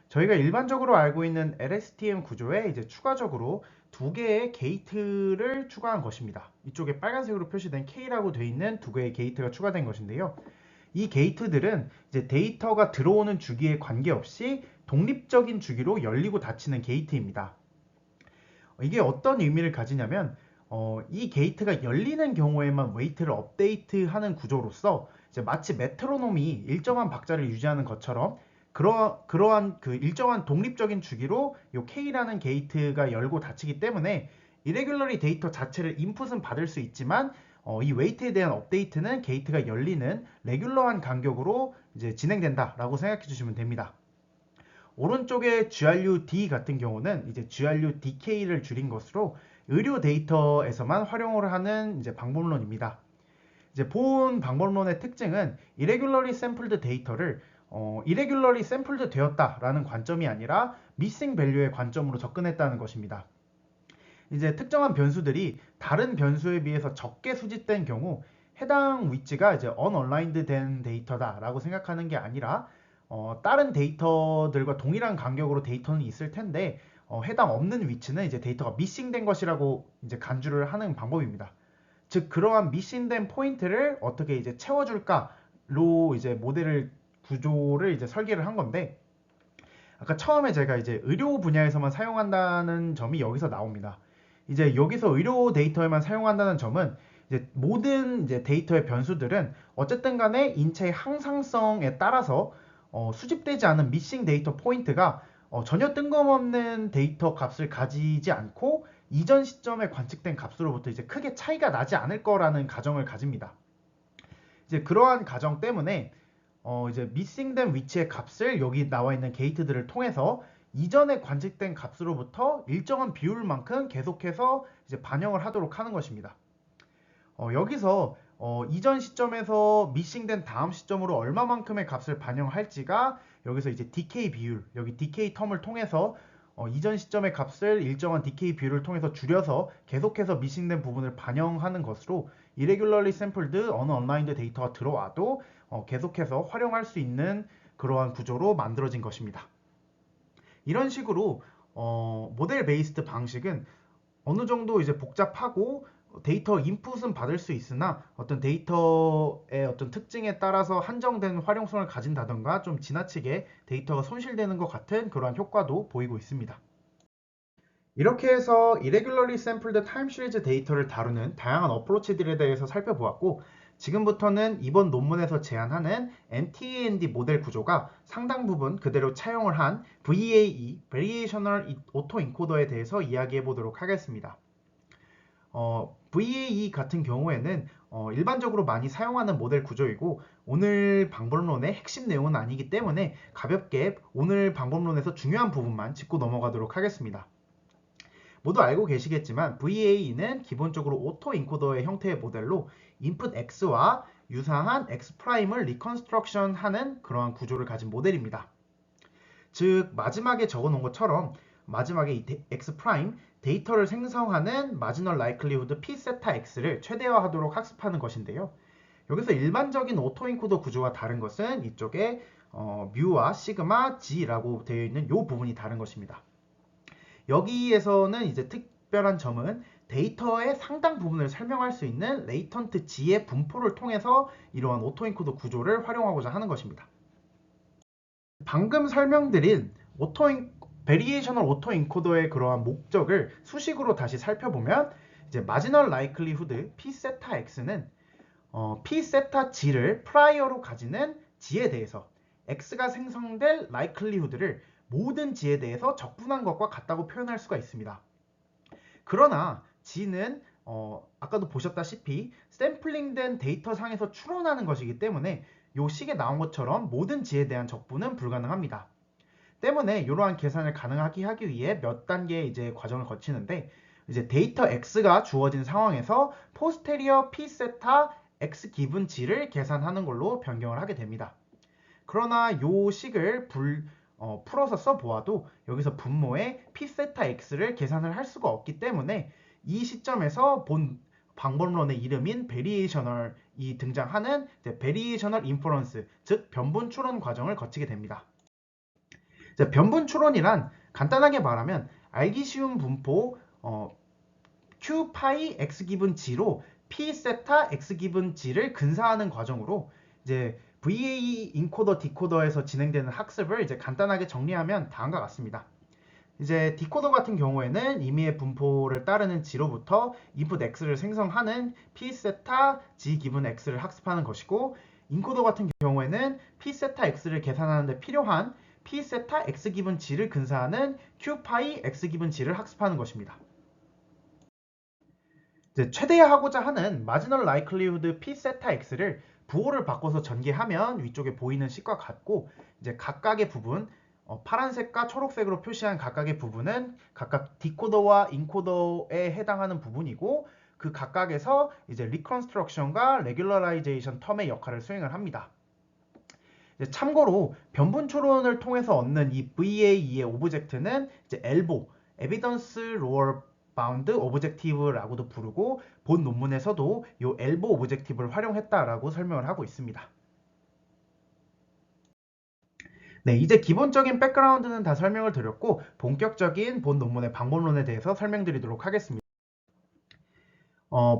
저희가 일반적으로 알고 있는 LSTM 구조에 이제 추가적으로 두 개의 게이트를 추가한 것입니다. 이쪽에 빨간색으로 표시된 K라고 되어 있는 두 개의 게이트가 추가된 것인데요. 이 게이트들은 이제 데이터가 들어오는 주기에 관계없이 독립적인 주기로 열리고 닫히는 게이트입니다. 이게 어떤 의미를 가지냐면 이 게이트가 열리는 경우에만 웨이트를 업데이트하는 구조로서 이제 마치 메트로놈이 일정한 박자를 유지하는 것처럼 그러한 그 일정한 독립적인 주기로 이 K라는 게이트가 열고 닫히기 때문에 이레귤러리 데이터 자체를 인풋은 받을 수 있지만 이 웨이트에 대한 업데이트는 게이트가 열리는 레귤러한 간격으로 이제 진행된다라고 생각해 주시면 됩니다. 오른쪽에 GRU-D 같은 경우는 이제 GRU-DK를 줄인 것으로 의료 데이터에서만 활용을 하는 이제 방법론입니다. 이제 본 방법론의 특징은 irregularly sampled 데이터를 irregularly sampled 되었다라는 관점이 아니라 missing value의 관점으로 접근했다는 것입니다. 이제 특정한 변수들이 다른 변수에 비해서 적게 수집된 경우 해당 위치가 이제 unaligned 된 데이터다라고 생각하는 게 아니라 다른 데이터들과 동일한 간격으로 데이터는 있을 텐데 해당 없는 위치는 이제 데이터가 미싱된 것이라고 이제 간주를 하는 방법입니다. 즉 그러한 미싱된 포인트를 어떻게 이제 채워줄까로 이제 모델을 구조를 이제 설계를 한 건데, 아까 처음에 제가 이제 의료 분야에서만 사용한다는 점이 여기서 나옵니다. 이제 여기서 의료 데이터에만 사용한다는 점은 이제 모든 이제 데이터의 변수들은 어쨌든 간에 인체의 항상성에 따라서 수집되지 않은 미싱 데이터 포인트가 전혀 뜬금없는 데이터 값을 가지지 않고 이전 시점에 관측된 값으로부터 이제 크게 차이가 나지 않을 거라는 가정을 가집니다. 이제 그러한 가정 때문에 이제 미싱된 위치의 값을 여기 나와 있는 게이트들을 통해서 이전에 관측된 값으로부터 일정한 비율만큼 계속해서 이제 반영을 하도록 하는 것입니다. 여기서 이전 시점에서 미싱된 다음 시점으로 얼마만큼의 값을 반영할지가 여기서 이제 decay 비율, 여기 decay 텀을 통해서 이전 시점의 값을 일정한 decay 비율을 통해서 줄여서 계속해서 미싱된 부분을 반영하는 것으로 irregularly sampled unaligned 데이터가 들어와도 계속해서 활용할 수 있는 그러한 구조로 만들어진 것입니다. 이런 식으로 모델 베이스드 방식은 어느 정도 이제 복잡하고 데이터 인풋은 받을 수 있으나 어떤 데이터의 어떤 특징에 따라서 한정된 활용성을 가진다던가 좀 지나치게 데이터가 손실되는 것 같은 그러한 효과도 보이고 있습니다. 이렇게 해서 Irregularly Sampled Time Series 데이터를 다루는 다양한 어프로치들에 대해서 살펴보았고, 지금부터는 이번 논문에서 제안하는 NT-AND 모델 구조가 상당 부분 그대로 차용을 한 VAE, Variational Autoencoder에 대해서 이야기해 보도록 하겠습니다. VAE 같은 경우에는 일반적으로 많이 사용하는 모델 구조이고, 오늘 방법론의 핵심 내용은 아니기 때문에 가볍게 오늘 방법론에서 중요한 부분만 짚고 넘어가도록 하겠습니다. 모두 알고 계시겠지만 VAE는 기본적으로 오토 인코더의 형태의 모델로 인풋 X와 유사한 X'을 리컨스트럭션 하는 그러한 구조를 가진 모델입니다. 즉 마지막에 적어 놓은 것처럼 마지막에 이 X' 데이터를 생성하는 마지널 라이클리후드 P 세타 X를 최대화하도록 학습하는 것인데요. 여기서 일반적인 오토 인코더 구조와 다른 것은 이쪽에 뮤와 시그마 G라고 되어 있는 이 부분이 다른 것입니다. 여기에서는 이제 특별한 점은 데이터의 상당 부분을 설명할 수 있는 레이턴트 G의 분포를 통해서 이러한 오토인코더 구조를 활용하고자 하는 것입니다. 방금 설명드린 베리에이셔널 오토인코더의 그러한 목적을 수식으로 다시 살펴보면 이제 마지널 라이클리후드 P 세타 X는 P 세타 G를 프라이어로 가지는 G에 대해서 X가 생성될 라이클리후드를 모든 G에 대해서 적분한 것과 같다고 표현할 수가 있습니다. 그러나 G는 아까도 보셨다시피 샘플링된 데이터 상에서 추론하는 것이기 때문에 이 식에 나온 것처럼 모든 G에 대한 적분은 불가능합니다. 때문에 이러한 계산을 가능하게 하기 위해 몇 단계의 이제 과정을 거치는데, 이제 데이터 X가 주어진 상황에서 포스테리어 P 세타 X 기분 G를 계산하는 걸로 변경을 하게 됩니다. 그러나 이 식을 풀어서 써보아도 여기서 분모의 P 세타 X를 계산을 할 수가 없기 때문에 이 시점에서 본 방법론의 이름인 베리에이셔널이 등장하는 베리에이셔널 인퍼런스, 즉 변분 추론 과정을 거치게 됩니다. 변분 추론이란 간단하게 말하면 알기 쉬운 분포 Q 파이 X 기분 G로 P 세타 X 기분 G를 근사하는 과정으로 이제 VAE 인코더 디코더에서 진행되는 학습을 이제 간단하게 정리하면 다음과 같습니다. 이제 디코더 같은 경우에는 임의의 분포를 따르는 G로부터 인풋 X를 생성하는 P 세타 G 기분 X를 학습하는 것이고, 인코더 같은 경우에는 P 세타 X를 계산하는 데 필요한 P 세타 X 기분 G를 근사하는 Q 파이 X 기분 G를 학습하는 것입니다. 이제 최대화하고자 하는 마지널 라이클리후드 P 세타 X를 부호를 바꿔서 전개하면 위쪽에 보이는 식과 같고, 이제 각각의 부분 파란색과 초록색으로 표시한 각각의 부분은 각각 디코더와 인코더에 해당하는 부분이고, 그 각각에서 이제 리컨스트럭션과 레귤러라이제이션 텀의 역할을 수행을 합니다. 참고로 변분 추론을 통해서 얻는 이 VAE의 오브젝트는 이제 엘보, 에비던스 로어 바운드 오브젝티브라고도 부르고, 본 논문에서도 이 엘보 오브젝티브를 활용했다라고 설명을 하고 있습니다. 네, 이제 기본적인 백그라운드는 다 설명을 드렸고 본격적인 본 논문의 방법론에 대해서 설명드리도록 하겠습니다.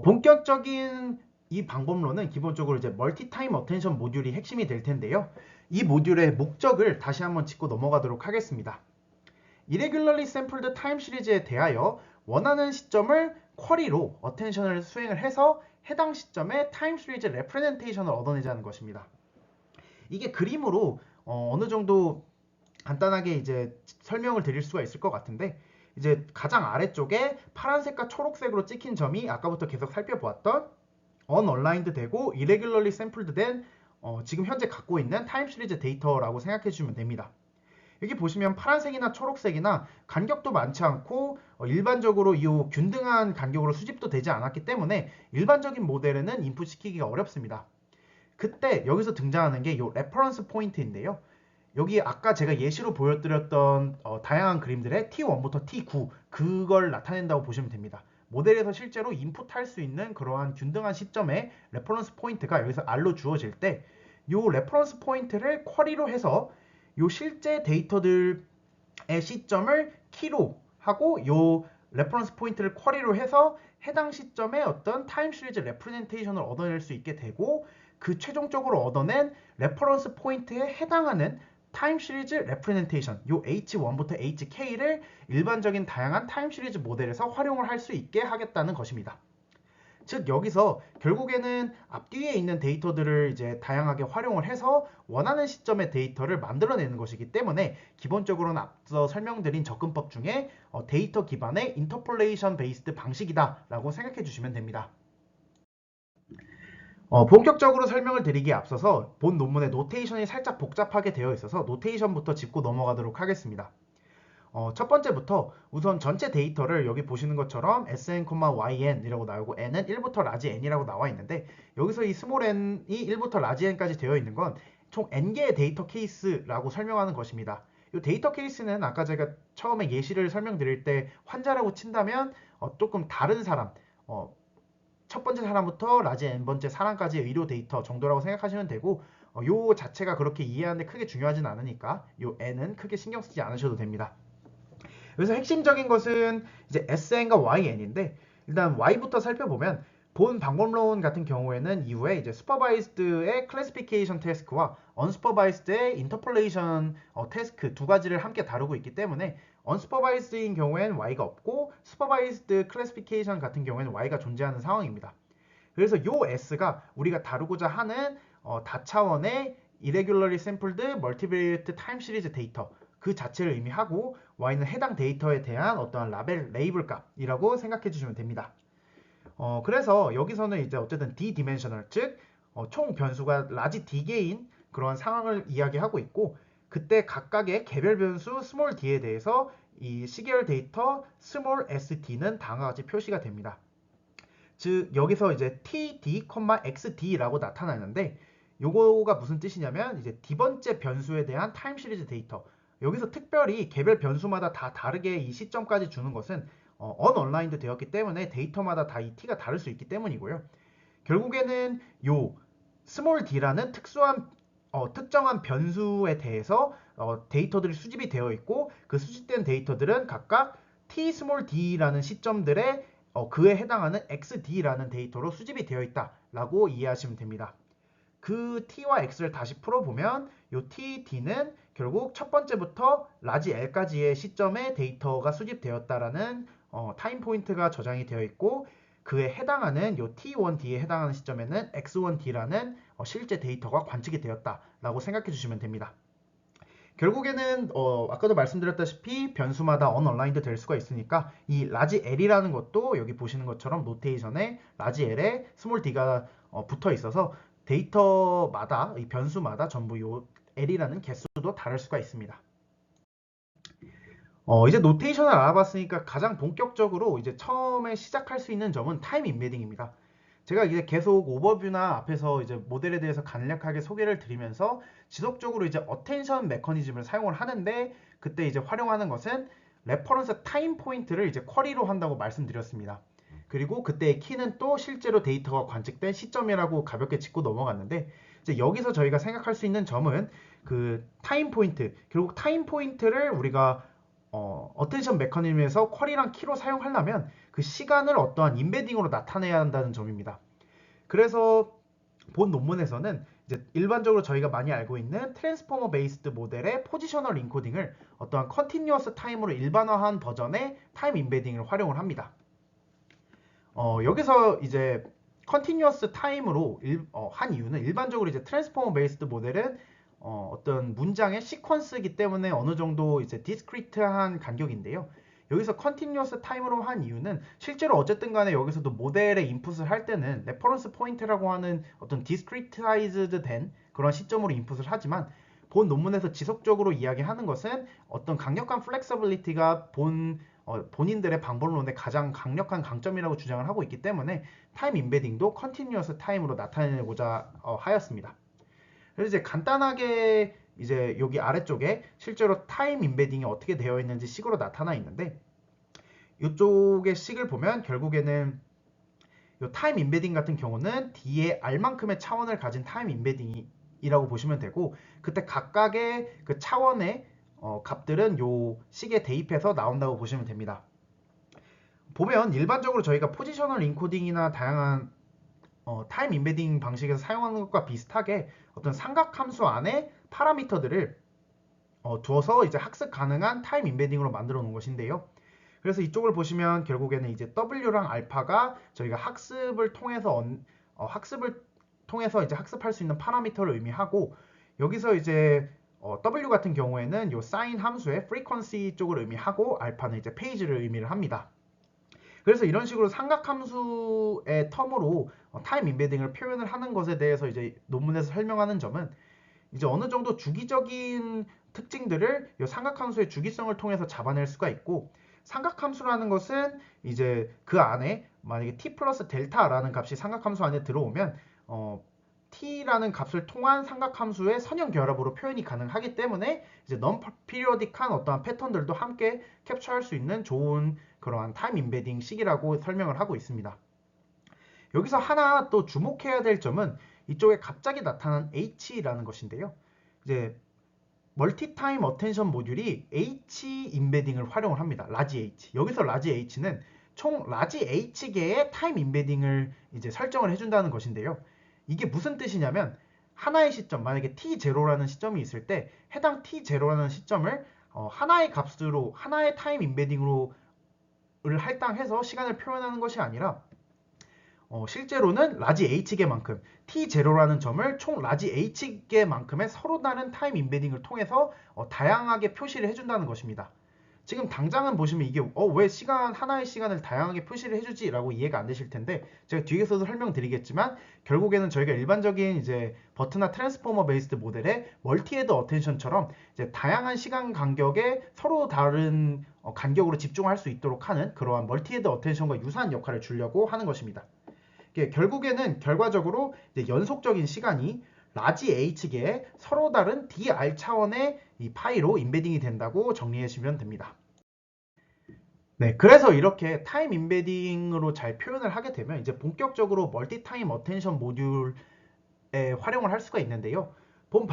본격적인 이 방법론은 기본적으로 이제 멀티타임 어텐션 모듈이 핵심이 될 텐데요. 이 모듈의 목적을 다시 한번 짚고 넘어가도록 하겠습니다. Irregularly Sampled Time 시리즈에 대하여 원하는 시점을 쿼리로 어텐션을 수행을 해서 해당 시점에 타임 시리즈 레프레젠테이션을 얻어내자는 것입니다. 이게 그림으로 어느 정도 간단하게 이제 설명을 드릴 수가 있을 것 같은데, 이제 가장 아래쪽에 파란색과 초록색으로 찍힌 점이 아까부터 계속 살펴보았던 unaligned 되고 irregularly sampled 된 지금 현재 갖고 있는 타임 시리즈 데이터라고 생각해 주시면 됩니다. 여기 보시면 파란색이나 초록색이나 간격도 많지 않고 일반적으로 이 균등한 간격으로 수집도 되지 않았기 때문에 일반적인 모델에는 인풋시키기가 어렵습니다. 그때 여기서 등장하는 게 이 레퍼런스 포인트인데요. 여기 아까 제가 예시로 보여드렸던 다양한 그림들의 T1부터 T9 그걸 나타낸다고 보시면 됩니다. 모델에서 실제로 인풋할 수 있는 그러한 균등한 시점의 레퍼런스 포인트가 여기서 R로 주어질 때 이 레퍼런스 포인트를 쿼리로 해서 이 실제 데이터들의 시점을 키로 하고 이 레퍼런스 포인트를 쿼리로 해서 해당 시점의 어떤 타임 시리즈 레프레젠테이션을 얻어낼 수 있게 되고, 그 최종적으로 얻어낸 레퍼런스 포인트에 해당하는 타임 시리즈 레프레젠테이션, 요 H1부터 HK를 일반적인 다양한 타임 시리즈 모델에서 활용을 할 수 있게 하겠다는 것입니다. 즉 여기서 결국에는 앞뒤에 있는 데이터들을 이제 다양하게 활용을 해서 원하는 시점의 데이터를 만들어내는 것이기 때문에 기본적으로는 앞서 설명드린 접근법 중에 데이터 기반의 인터폴레이션 베이스드 방식이다라고 생각해 주시면 됩니다. 본격적으로 설명을 드리기에 앞서서 본 논문의 노테이션이 살짝 복잡하게 되어 있어서 노테이션부터 짚고 넘어가도록 하겠습니다. 첫 번째부터 우선 전체 데이터를 여기 보시는 것처럼 sn, yn이라고 나오고 n은 1부터 라지 n이라고 나와 있는데, 여기서 이 스몰 n이 1부터 라지 n까지 되어 있는 건 총 n개의 데이터 케이스라고 설명하는 것입니다. 이 데이터 케이스는 아까 제가 처음에 예시를 설명드릴 때 환자라고 친다면 조금 다른 사람, 첫 번째 사람부터 라지 n번째 사람까지의 의료 데이터 정도라고 생각하시면 되고, 요 자체가 그렇게 이해하는데 크게 중요하진 않으니까 요 n은 크게 신경 쓰지 않으셔도 됩니다. 그래서 핵심적인 것은 이제 SN과 YN인데, 일단 Y부터 살펴보면 본 방법론 같은 경우에는 이후에 이제 슈퍼바이즈드의 클래시피케이션 태스크와 언슈퍼바이즈드의 인터폴레이션 태스크 두 가지를 함께 다루고 있기 때문에 언슈퍼바이즈드인 경우에는 Y가 없고 슈퍼바이즈드 클래시피케이션 같은 경우에는 Y가 존재하는 상황입니다. 그래서 요 S가 우리가 다루고자 하는 다차원의 irregularly sampled multivariate time series 데이터 그 자체를 의미하고, Y는 해당 데이터에 대한 어떠한 레이블 값이라고 생각해 주시면 됩니다. 그래서 여기서는 이제 어쨌든 D-dimensional, 즉 총 변수가 라지 D개인 그런 상황을 이야기하고 있고, 그때 각각의 개별 변수 스몰 d에 대해서 이 시계열 데이터 스몰 sd는 다음과 같이 표시가 됩니다. 즉 여기서 이제 td, xd라고 나타나는데, 요거가 무슨 뜻이냐면 이제 D번째 변수에 대한 타임 시리즈 데이터, 여기서 특별히 개별 변수마다 다 다르게 이 시점까지 주는 것은 언얼라인드 되었기 때문에 데이터마다 다 이 t가 다를 수 있기 때문이고요. 결국에는 요 스몰 d라는 특정한 변수에 대해서 데이터들이 수집이 되어 있고, 그 수집된 데이터들은 각각 t 스몰 d라는 시점들의 그에 해당하는 xd라는 데이터로 수집이 되어 있다라고 이해하시면 됩니다. 그 t와 x를 다시 풀어보면 이 td는 결국 첫 번째부터 라지 l까지의 시점에 데이터가 수집되었다라는 타임 포인트가 저장이 되어 있고, 그에 해당하는 이 t1d에 해당하는 시점에는 x1d라는 실제 데이터가 관측이 되었다라고 생각해 주시면 됩니다. 결국에는 아까도 말씀드렸다시피 변수마다 언얼라인드 될 수가 있으니까 이 라지 L이라는 것도 여기 보시는 것처럼 노테이션에 라지 L에 스몰 d가 붙어 있어서 데이터마다 이 변수마다 전부 요 L이라는 개수도 다를 수가 있습니다. 이제 노테이션을 알아봤으니까 가장 본격적으로 이제 처음에 시작할 수 있는 점은 타임 인베딩입니다. 제가 이제 계속 오버뷰나 앞에서 이제 모델에 대해서 간략하게 소개를 드리면서 지속적으로 이제 어텐션 메커니즘을 사용을 하는데, 그때 이제 활용하는 것은 레퍼런스 타임 포인트를 이제 쿼리로 한다고 말씀드렸습니다. 그리고 그때의 키는 또 실제로 데이터가 관측된 시점이라고 가볍게 짚고 넘어갔는데, 이제 여기서 저희가 생각할 수 있는 점은 그 타임 포인트, 결국 타임 포인트를 우리가 어텐션 메커니즘에서 쿼리랑 키로 사용하려면 그 시간을 어떠한 임베딩으로 나타내야 한다는 점입니다. 그래서 본 논문에서는 이제 일반적으로 저희가 많이 알고 있는 트랜스포머 베이스드 모델의 포지셔널 인코딩을 어떠한 컨티뉴어스 타임으로 일반화한 버전의 타임 임베딩을 활용을 합니다. 여기서 이제 컨티뉴어스 타임으로 한 이유는 일반적으로 이제 트랜스포머 베이스드 모델은 어떤 문장의 시퀀스이기 때문에 어느 정도 이제 디스크리트한 간격인데요. 여기서 컨티뉴어스 타임으로 한 이유는 실제로 어쨌든 간에 여기서도 모델에 인풋을 할 때는 레퍼런스 포인트라고 하는 어떤 디스크리타이즈드 된 그런 시점으로 인풋을 하지만 본 논문에서 지속적으로 이야기하는 것은 어떤 강력한 플렉서빌리티가 본인들의 방법론의 가장 강력한 강점이라고 주장을 하고 있기 때문에 타임 임베딩도 컨티뉴어스 타임으로 나타내고자 하였습니다. 그래서 이제 간단하게 이제 여기 아래쪽에 실제로 타임 임베딩이 어떻게 되어 있는지 식으로 나타나 있는데 이쪽의 식을 보면 결국에는 이 타임 임베딩 같은 경우는 D의 R만큼의 차원을 가진 타임 임베딩이라고 보시면 되고 그때 각각의 그 차원의 값들은 요 식에 대입해서 나온다고 보시면 됩니다. 보면 일반적으로 저희가 포지셔널 인코딩이나 다양한 타임 임베딩 방식에서 사용하는 것과 비슷하게 어떤 삼각함수 안에 파라미터들을 두어서 이제 학습 가능한 타임 임베딩으로 만들어 놓은 것인데요. 그래서 이쪽을 보시면 결국에는 이제 W랑 알파가 저희가 학습을 통해서 이제 학습할 수 있는 파라미터를 의미하고 여기서 이제 W 같은 경우에는 요 사인 함수의 frequency 쪽을 의미하고 알파는 이제 페이지를 의미를 합니다. 그래서 이런 식으로 삼각함수의 텀으로 타임 임베딩을 표현을 하는 것에 대해서 이제 논문에서 설명하는 점은 이제 어느 정도 주기적인 특징들을 이 삼각함수의 주기성을 통해서 잡아낼 수가 있고 삼각함수라는 것은 이제 그 안에 만약에 t 플러스 델타라는 값이 삼각함수 안에 들어오면 t라는 값을 통한 삼각함수의 선형 결합으로 표현이 가능하기 때문에 이제 non-periodic한 어떠한 패턴들도 함께 캡처할 수 있는 좋은 그러한 타임 임베딩 식이라고 설명을 하고 있습니다. 여기서 하나 또 주목해야 될 점은 이쪽에 갑자기 나타난 H라는 것인데요. 이제 멀티 타임 어텐션 모듈이 H 임베딩을 활용을 합니다. 라지 H. 여기서 라지 H는 총 라지 H개의 타임 임베딩을 이제 설정을 해준다는 것인데요. 이게 무슨 뜻이냐면 하나의 시점, 만약에 t0라는 시점이 있을 때 해당 t0라는 시점을 하나의 값으로 하나의 타임 임베딩으로 할당해서 시간을 표현하는 것이 아니라 실제로는 라지 h개만큼 t0라는 점을 총 라지 h개만큼의 서로 다른 타임 임베딩을 통해서 다양하게 표시를 해준다는 것입니다. 지금 당장은 보시면 이게 왜 하나의 시간을 다양하게 표시를 해주지? 라고 이해가 안 되실 텐데 제가 뒤에서도 설명드리겠지만 결국에는 저희가 일반적인 이제 버트나 트랜스포머 베이스드 모델의 멀티헤드 어텐션처럼 이제 다양한 시간 간격에 서로 다른 간격으로 집중할 수 있도록 하는 그러한 멀티헤드 어텐션과 유사한 역할을 주려고 하는 것입니다. 결국에는 결과적으로 이제 연속적인 시간이 라지 h개의 서로 다른 dr 차원의 이 파이로 임베딩이 된다고 정리해 주시면 됩니다. 네, 그래서 이렇게 타임 임베딩으로 잘 표현을 하게 되면 이제 본격적으로 멀티 타임 어텐션 모듈에 활용을 할 수가 있는데요. 본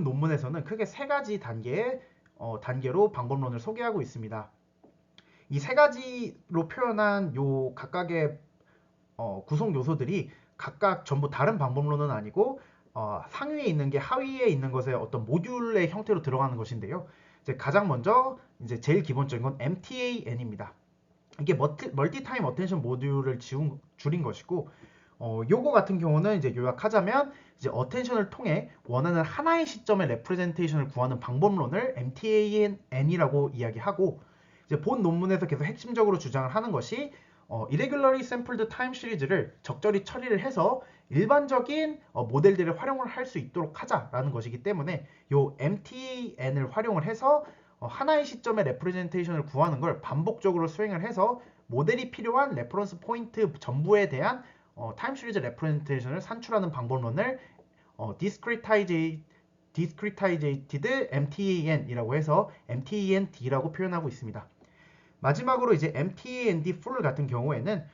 논문에서는 크게 세 가지 단계로 방법론을 소개하고 있습니다. 이 세 가지로 표현한 요 각각의 구성 요소들이 각각 전부 다른 방법론은 아니고 상위에 있는 게 하위에 있는 것의 어떤 모듈의 형태로 들어가는 것인데요. 이제 가장 먼저 이제 제일 기본적인 건 MTAN입니다. 이게 멀티 타임 어텐션 모듈을 줄인 것이고 요거 같은 경우는 이제 요약하자면 이제 어텐션을 통해 원하는 하나의 시점의 레프레젠테이션을 구하는 방법론을 MTAN이라고 이야기하고 이제 본 논문에서 계속 핵심적으로 주장을 하는 것이 irregularly sampled time 시리즈를 적절히 처리를 해서 일반적인 모델들을 활용을 할 수 있도록 하자라는 것이기 때문에 이 MTAN을 활용을 해서 하나의 시점의 레프레젠테이션을 구하는 걸 반복적으로 수행을 해서 모델이 필요한 레퍼런스 포인트 전부에 대한 타임 시리즈 레프레젠테이션을 산출하는 방법론을 discretized MTAN이라고 해서 MTAND라고 표현하고 있습니다. 마지막으로 이제 MTAND full 같은 경우에는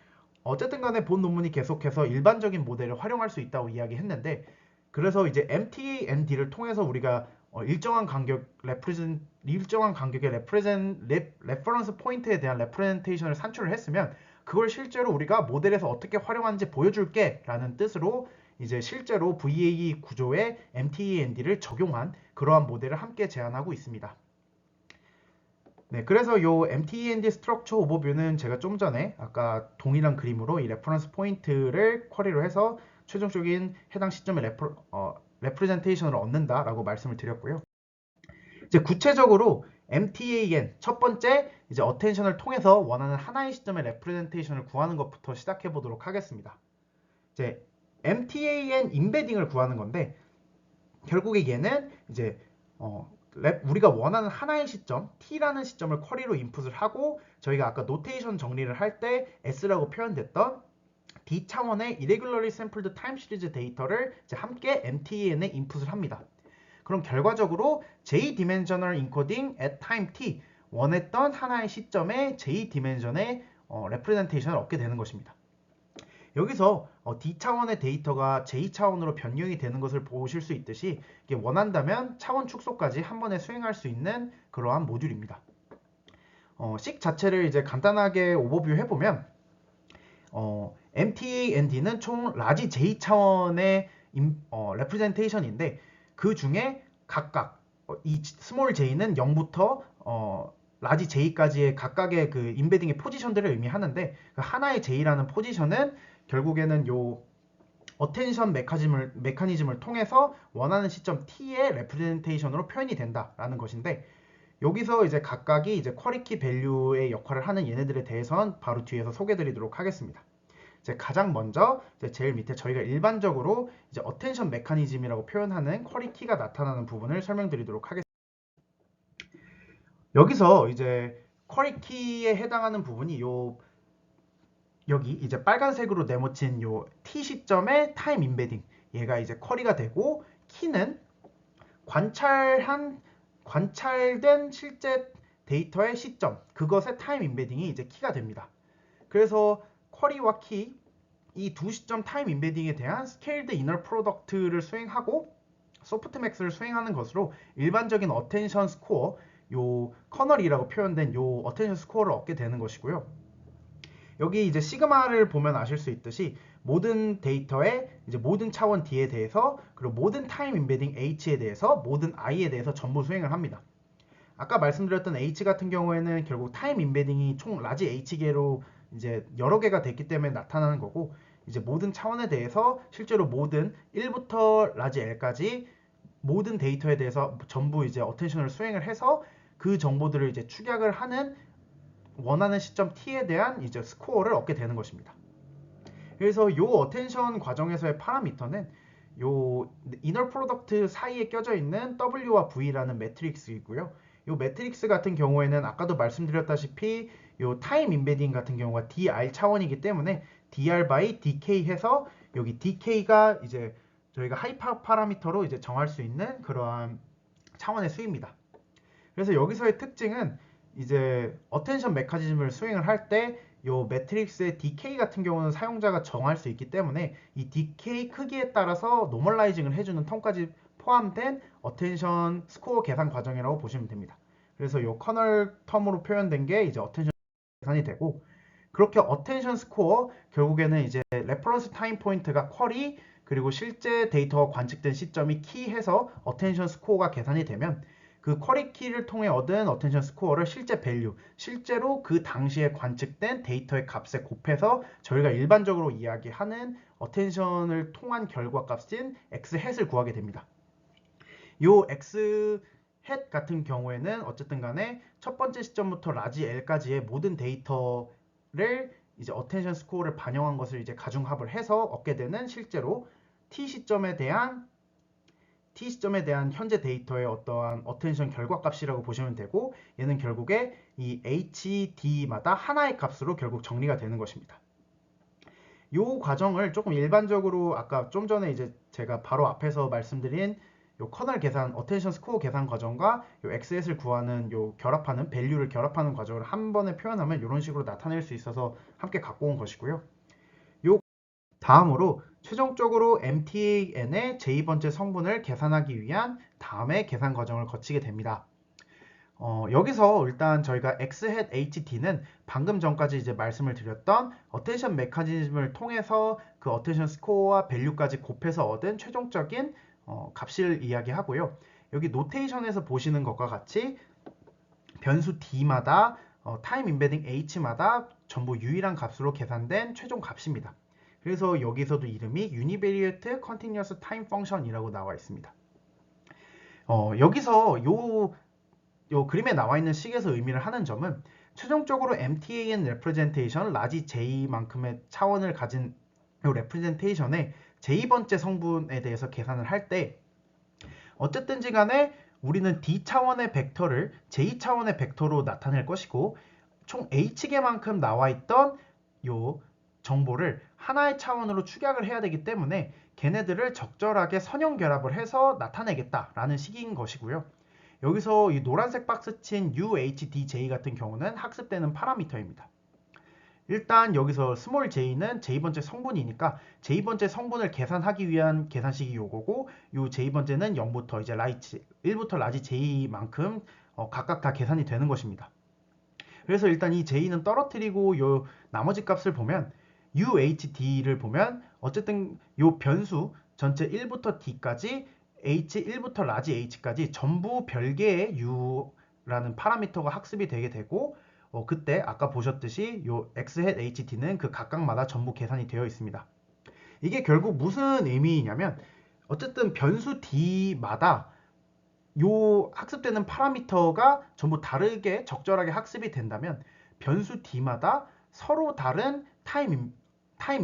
어쨌든 간에 본 논문이 계속해서 일반적인 모델을 활용할 수 있다고 이야기했는데 그래서 이제 MTAND를 통해서 우리가 일정한 간격의 레퍼런스 포인트에 대한 레프레젠테이션을 산출을 했으면 그걸 실제로 우리가 모델에서 어떻게 활용하는지 보여줄게 라는 뜻으로 이제 실제로 VAE 구조에 MTAND를 적용한 그러한 모델을 함께 제안하고 있습니다. 네, 그래서 요 MTAND 스트럭처 오버뷰는 제가 좀 전에 아까 동일한 그림으로 이 레퍼런스 포인트를 쿼리로 해서 최종적인 해당 시점의 레프레젠테이션을 얻는다라고 말씀을 드렸고요. 이제 구체적으로 MTAN 첫 번째 이제 어텐션을 통해서 원하는 하나의 시점의 레프레젠테이션을 구하는 것부터 시작해 보도록 하겠습니다. 이제 MTAN 인베딩을 구하는 건데 결국에 얘는 이제 우리가 원하는 하나의 시점 t라는 시점을 쿼리로 인풋을 하고 저희가 아까 노테이션 정리를 할 때 s라고 표현됐던 d 차원의 irregularly sampled time series 데이터를 이제 함께 MTAN에 인풋을 합니다. 그럼 결과적으로 j-dimensional encoding at time t 원했던 하나의 시점의 j-dimension의 레프레젠테이션을 얻게 되는 것입니다. 여기서 D 차원의 데이터가 J 차원으로 변경이 되는 것을 보실 수 있듯이 이게 원한다면 차원 축소까지 한 번에 수행할 수 있는 그러한 모듈입니다. SIG 자체를 이제 간단하게 오버뷰 해보면 MTAND는 총 라지 J 차원의 레프레젠테이션인데 그 중에 각각 이 스몰 j는 0부터 라지 j까지의 각각의 그 인베딩의 포지션들을 의미하는데 그 하나의 j라는 포지션은 결국에는 요 어텐션 메커니즘을 통해서 원하는 시점 t의 레프레젠테이션으로 표현이 된다라는 것인데 여기서 이제 각각이 이제 쿼리키 밸류의 역할을 하는 얘네들에 대해서는 바로 뒤에서 소개드리도록 하겠습니다. 이제 가장 먼저 이제 제일 밑에 저희가 일반적으로 이제 어텐션 메커니즘이라고 표현하는 쿼리키가 나타나는 부분을 설명드리도록 하겠습니다. 여기서 이제 쿼리키에 해당하는 부분이 여기 이제 빨간색으로 네모친 요 t 시점의 타임 인베딩 얘가 이제 쿼리가 되고 키는 관찰된 실제 데이터의 시점 그것의 타임 인베딩이 이제 키가 됩니다. 그래서 쿼리와 키 이 두 시점 타임 인베딩에 대한 스케일드 이너 프로덕트를 수행하고 소프트맥스를 수행하는 것으로 일반적인 어텐션 스코어 요 커널이라고 표현된 요 어텐션 스코어를 얻게 되는 것이고요. 여기 이제 시그마를 보면 아실 수 있듯이 모든 데이터의 이제 모든 차원 D에 대해서 그리고 모든 타임 인베딩 H에 대해서 모든 I에 대해서 전부 수행을 합니다. 아까 말씀드렸던 H 같은 경우에는 결국 타임 인베딩이 총 라지 H개로 이제 여러 개가 됐기 때문에 나타나는 거고 이제 모든 차원에 대해서 실제로 모든 1부터 라지 L까지 모든 데이터에 대해서 전부 이제 어텐션을 수행을 해서 그 정보들을 이제 축약을 하는 원하는 시점 t에 대한 이제 스코어를 얻게 되는 것입니다. 그래서 요 어텐션 과정에서의 파라미터는 요 이너 프로덕트 사이에 껴져 있는 W와 V라는 매트릭스이고요. 요 매트릭스 같은 경우에는 아까도 말씀드렸다시피 요 타임 인베딩 같은 경우가 dr 차원이기 때문에 dr by dk 해서 여기 dk가 이제 저희가 하이퍼 파라미터로 이제 정할 수 있는 그러한 차원의 수입니다. 그래서 여기서의 특징은 이제 어텐션 메커니즘을 수행을 할 때 요 매트릭스의 DK 같은 경우는 사용자가 정할 수 있기 때문에 이 DK 크기에 따라서 노멀라이징을 해주는 텀까지 포함된 어텐션 스코어 계산 과정이라고 보시면 됩니다. 그래서 요 커널 텀으로 표현된 게 이제 어텐션 계산이 되고 그렇게 어텐션 스코어 결국에는 이제 레퍼런스 타임 포인트가 쿼리 그리고 실제 데이터가 관측된 시점이 키 해서 어텐션 스코어가 계산이 되면 그 쿼리 키를 통해 얻은 어텐션 스코어를 실제 밸류, 실제로 그 당시에 관측된 데이터의 값에 곱해서 저희가 일반적으로 이야기하는 어텐션을 통한 결과 값인 X-햇을 구하게 됩니다. 요 X-햇 같은 경우에는 어쨌든 간에 첫 번째 시점부터 라지 L까지의 모든 데이터를 이제 어텐션 스코어를 반영한 것을 이제 가중합을 해서 얻게 되는 실제로 T 시점에 대한 현재 데이터의 어떠한 어텐션 결과값이라고 보시면 되고 얘는 결국에 이 HD마다 하나의 값으로 결국 정리가 되는 것입니다. 이 과정을 조금 일반적으로 아까 좀 전에 이제 제가 바로 앞에서 말씀드린 요 커널 계산, 어텐션 스코어 계산 과정과 요 XS를 구하는 요 결합하는 밸류를 결합하는 과정을 한 번에 표현하면 이런 식으로 나타낼 수 있어서 함께 갖고 온 것이고요. 요 다음으로 최종적으로 MTAN의 제2번째 성분을 계산하기 위한 다음의 계산 과정을 거치게 됩니다. 여기서 일단 저희가 XHD는 방금 전까지 이제 말씀을 드렸던 어텐션 메커니즘을 통해서 그 어텐션 스코어와 밸류까지 곱해서 얻은 최종적인 값을 이야기하고요. 여기 노테이션에서 보시는 것과 같이 변수 D마다 타임 임베딩 H마다 전부 유일한 값으로 계산된 최종 값입니다. 그래서 여기서도 이름이 Univariate Continuous Time Function이라고 나와 있습니다. 여기서 요 그림에 나와 있는 식에서 의미를 하는 점은 최종적으로 MTAN representation 라지 J만큼의 차원을 가진 요 representation의 제2번째 성분에 대해서 계산을 할 때 어쨌든지 간에 우리는 D 차원의 벡터를 J 차원의 벡터로 나타낼 것이고 총 H개만큼 나와 있던 요 정보를 하나의 차원으로 축약을 해야 되기 때문에 걔네들을 적절하게 선형 결합을 해서 나타내겠다라는 식인 것이고요. 여기서 이 노란색 박스 친 UHDJ 같은 경우는 학습되는 파라미터입니다. 일단 여기서 스몰 j는 제2번째 성분이니까 제2번째 성분을 계산하기 위한 계산식이 요거고 요 제2번째는 0부터 이제 1부터 라지 j만큼 각각 다 계산이 되는 것입니다. 그래서 일단 이 j는 떨어뜨리고 요 나머지 값을 보면 UHD를 보면 어쨌든 요 변수 전체 1부터 D까지 H1부터 라지 H까지 전부 별개의 U라는 파라미터가 학습이 되게 되고 그때 아까 보셨듯이 요 X hat HD는 그 각각마다 전부 계산이 되어 있습니다. 이게 결국 무슨 의미냐면 어쨌든 변수 D마다 요 학습되는 파라미터가 전부 다르게 적절하게 학습이 된다면 변수 D마다 서로 다른 타임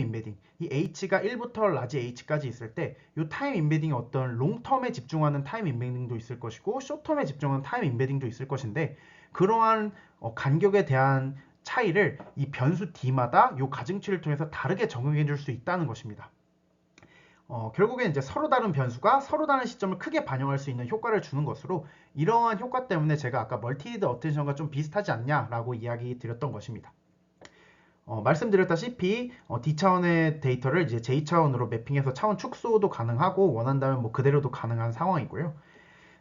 임베딩 이 H가 1부터 라지 H까지 있을 때 이 타임 임베딩이 어떤 롱텀에 집중하는 타임 임베딩도 있을 것이고 숏텀에 집중하는 타임 임베딩도 있을 것인데 그러한 간격에 대한 차이를 이 변수 D마다 이 가중치를 통해서 다르게 적용해 줄 수 있다는 것입니다. 결국에 이제 서로 다른 변수가 서로 다른 시점을 크게 반영할 수 있는 효과를 주는 것으로 이러한 효과 때문에 제가 아까 멀티리드 어텐션과 좀 비슷하지 않냐라고 이야기 드렸던 것입니다. 말씀드렸다시피 D차원의 데이터를 이제 J차원으로 매핑해서 차원 축소도 가능하고 원한다면 뭐 그대로도 가능한 상황이고요.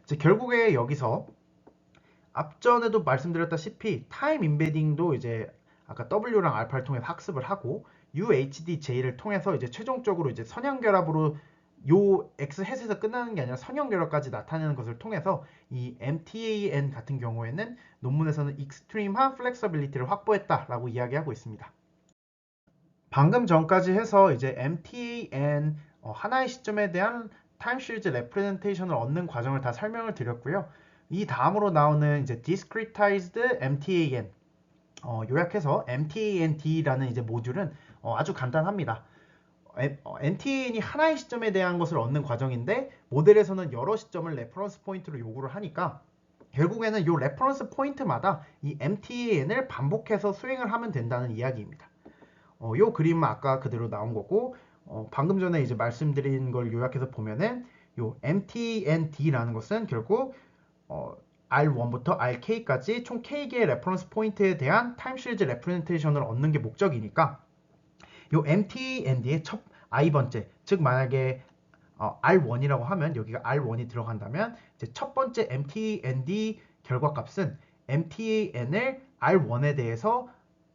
이제 결국에 여기서 앞전에도 말씀드렸다시피 타임 임베딩도 이제 아까 W랑 알파를 통해서 학습을 하고 UHDJ를 통해서 이제 최종적으로 이제 선형 결합으로 요 X 햇에서 끝나는 게 아니라 선형 결합까지 나타내는 것을 통해서 이 MTAN 같은 경우에는 논문에서는 익스트림한 플렉서빌리티를 확보했다라고 이야기하고 있습니다. 방금 전까지 해서 이제 MTAN 하나의 시점에 대한 타임 시리즈 레프레젠테이션을 얻는 과정을 다 설명을 드렸고요. 이 다음으로 나오는 이제 discretized MTAN 요약해서 MTAND라는 이제 모듈은 아주 간단합니다. MTAN이 하나의 시점에 대한 것을 얻는 과정인데 모델에서는 여러 시점을 레퍼런스 포인트로 요구를 하니까 결국에는 이 레퍼런스 포인트마다 이 MTAN을 반복해서 수행을 하면 된다는 이야기입니다. 요 그림은 아까 그대로 나온 거고 방금 전에 이제 말씀드린 걸 요약해서 보면은 요 MTND라는 것은 결국 R1부터 RK까지 총 K개의 레퍼런스 포인트에 대한 타임 시리즈 레프레젠테이션을 얻는 게 목적이니까 요 MTND의 첫 I번째 즉 만약에 R1이라고 하면 여기가 R1이 들어간다면 이제 첫 번째 MTND 결과값은 MTAN을 R1에 대해서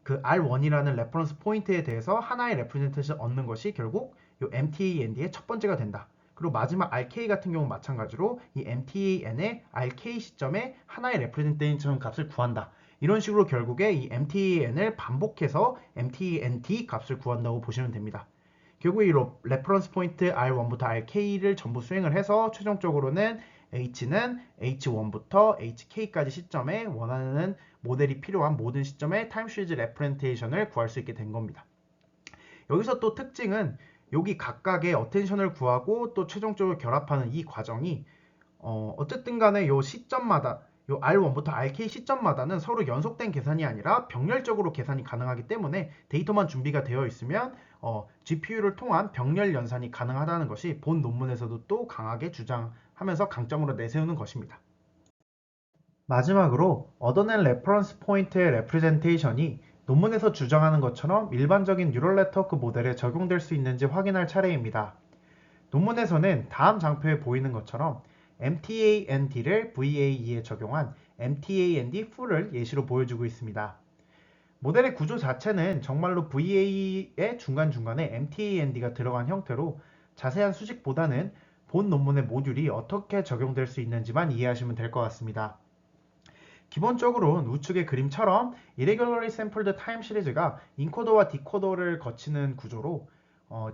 그 R1이라는 레퍼런스 포인트에 대해서 하나의 레프레젠테이션 얻는 것이 결국 이 MTAND의 첫 번째가 된다. 그리고 마지막 RK 같은 경우 마찬가지로 이 MTAN의 RK 시점에 하나의 레프레젠테이션 값을 구한다. 이런 식으로 결국에 이 MTAN을 반복해서 MTAND 값을 구한다고 보시면 됩니다. 결국 이 레퍼런스 포인트 R1부터 RK를 전부 수행을 해서 최종적으로는 H는 H1부터 HK까지 시점에 원하는 모델이 필요한 모든 시점의 타임 시리즈 레프레젠테이션을 구할 수 있게 된 겁니다. 여기서 또 특징은 여기 각각의 어텐션을 구하고 또 최종적으로 결합하는 이 과정이 어쨌든 간에 요 시점마다 요 R1부터 RK 시점마다는 서로 연속된 계산이 아니라 병렬적으로 계산이 가능하기 때문에 데이터만 준비가 되어 있으면 GPU를 통한 병렬 연산이 가능하다는 것이 본 논문에서도 또 강하게 주장하면서 강점으로 내세우는 것입니다. 마지막으로 얻어낸 레퍼런스 포인트의 레프레젠테이션이 논문에서 주장하는 것처럼 일반적인 뉴럴 네트워크 모델에 적용될 수 있는지 확인할 차례입니다. 논문에서는 다음 장표에 보이는 것처럼 MTAND를 VAE에 적용한 MTAND full을 예시로 보여주고 있습니다. 모델의 구조 자체는 정말로 VAE의 중간중간에 MTAND가 들어간 형태로 자세한 수식보다는 본 논문의 모듈이 어떻게 적용될 수 있는지만 이해하시면 될 것 같습니다. 기본적으로는 우측의 그림처럼 Irregularly Sampled Time 시리즈가 인코더와 디코더를 거치는 구조로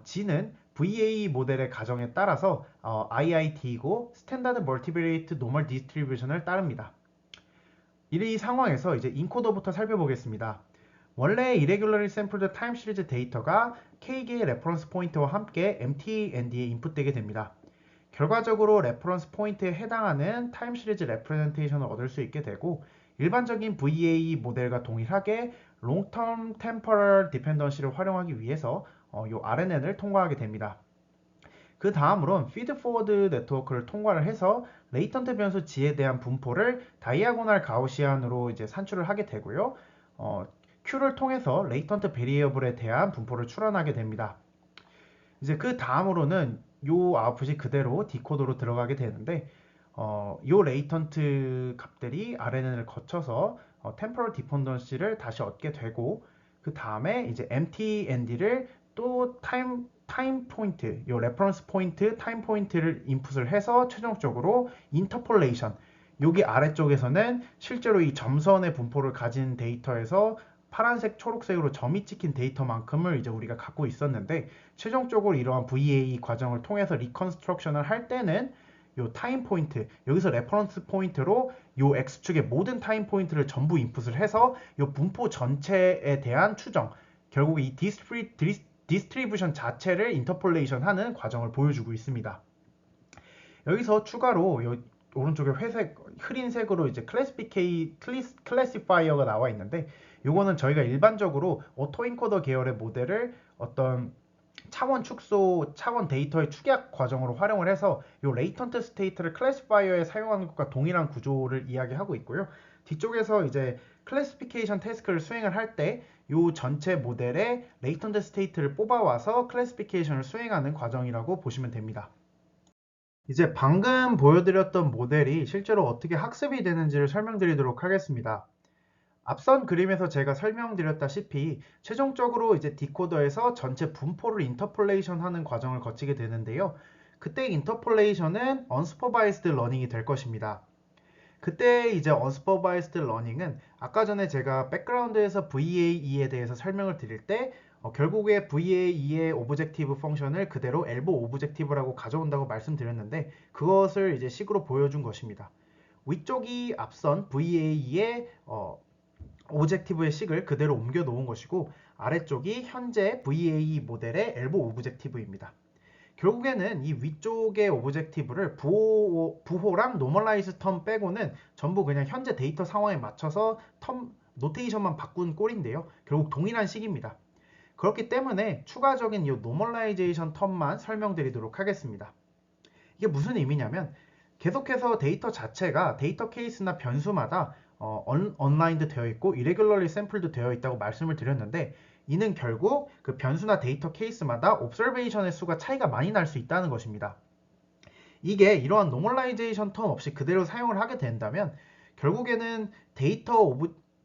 G는 VAE 모델의 가정에 따라서 IIT이고 Standard Multivariate Normal Distribution을 따릅니다. 이 상황에서 이제 인코더부터 살펴보겠습니다. 원래 Irregularly Sampled Time 시리즈 데이터가 K개의 레퍼런스 포인트와 함께 MTAND에 인풋되게 됩니다. 결과적으로 레퍼런스 포인트에 해당하는 타임 시리즈 레프레젠테이션을 얻을 수 있게 되고 일반적인 VAE 모델과 동일하게 Long-Term Temporal Dependency를 활용하기 위해서 이 RNN을 통과하게 됩니다. 그 다음으론 피드포워드 네트워크를 통과를 해서 레이턴트 변수 G에 대한 분포를 다이아고널 가우시안으로 이제 산출을 하게 되고요. Q를 통해서 레이턴트 베리어블에 대한 분포를 출원하게 됩니다. 이제 그 다음으로는 요 아웃풋이 그대로 디코더로 들어가게 되는데 요 레이턴트 값들이 RNN을 거쳐서 템포럴 디펜던시를 다시 얻게 되고 그 다음에 이제 MTND를 또 타임 포인트, 요 레퍼런스 포인트, 타임 포인트를 인풋을 해서 최종적으로 인터폴레이션 여기 아래쪽에서는 실제로 이 점선의 분포를 가진 데이터에서 파란색, 초록색으로 점이 찍힌 데이터만큼을 이제 우리가 갖고 있었는데 최종적으로 이러한 VAE 과정을 통해서 리컨스트럭션을 할 때는 요 타임 포인트, 여기서 레퍼런스 포인트로 요 X축의 모든 타임 포인트를 전부 인풋을 해서 요 분포 전체에 대한 추정, 결국 이 디스트리뷰션 자체를 인터폴레이션 하는 과정을 보여주고 있습니다. 여기서 추가로 요 오른쪽에 회색, 흐린색으로 이제 클래시파이어가 나와 있는데 요거는 저희가 일반적으로 오토인코더 계열의 모델을 어떤 차원 축소, 차원 데이터의 축약 과정으로 활용을 해서 요 레이턴트 스테이트를 클래시파이어에 사용하는 것과 동일한 구조를 이야기하고 있고요. 뒤쪽에서 이제 클래시피케이션 태스크를 수행을 할 때 요 전체 모델의 레이턴트 스테이트를 뽑아와서 클래시피케이션을 수행하는 과정이라고 보시면 됩니다. 이제 방금 보여드렸던 모델이 실제로 어떻게 학습이 되는지를 설명드리도록 하겠습니다. 앞선 그림에서 제가 설명드렸다시피 최종적으로 이제 디코더에서 전체 분포를 인터폴레이션 하는 과정을 거치게 되는데요. 그때 인터폴레이션은 unsupervised learning이 될 것입니다. 그때 이제 unsupervised learning은 아까 전에 제가 백그라운드에서 VAE에 대해서 설명을 드릴 때 결국에 VAE의 오브젝티브 펑션을 그대로 elbow 오브젝티브라고 가져온다고 말씀드렸는데 그것을 이제 식으로 보여준 것입니다. 위쪽이 앞선 VAE의 오브젝티브의 식을 그대로 옮겨 놓은 것이고 아래쪽이 현재 VAE 모델의 elbow 오브젝티브입니다. 결국에는 이 위쪽의 오브젝티브를 부호랑 노멀라이즈 텀 빼고는 전부 그냥 현재 데이터 상황에 맞춰서 텀 노테이션만 바꾼 꼴인데요. 결국 동일한 식입니다. 그렇기 때문에 추가적인 이 노멀라이제이션 텀만 설명드리도록 하겠습니다. 이게 무슨 의미냐면 계속해서 데이터 자체가 데이터 케이스나 변수마다 언라인드 되어 있고 irregularly sampled 되어 있다고 말씀을 드렸는데 이는 결국 그 변수나 데이터 케이스마다 옵서베이션의 수가 차이가 많이 날 수 있다는 것입니다. 이게 이러한 노멀라이제이션 텀 없이 그대로 사용을 하게 된다면 결국에는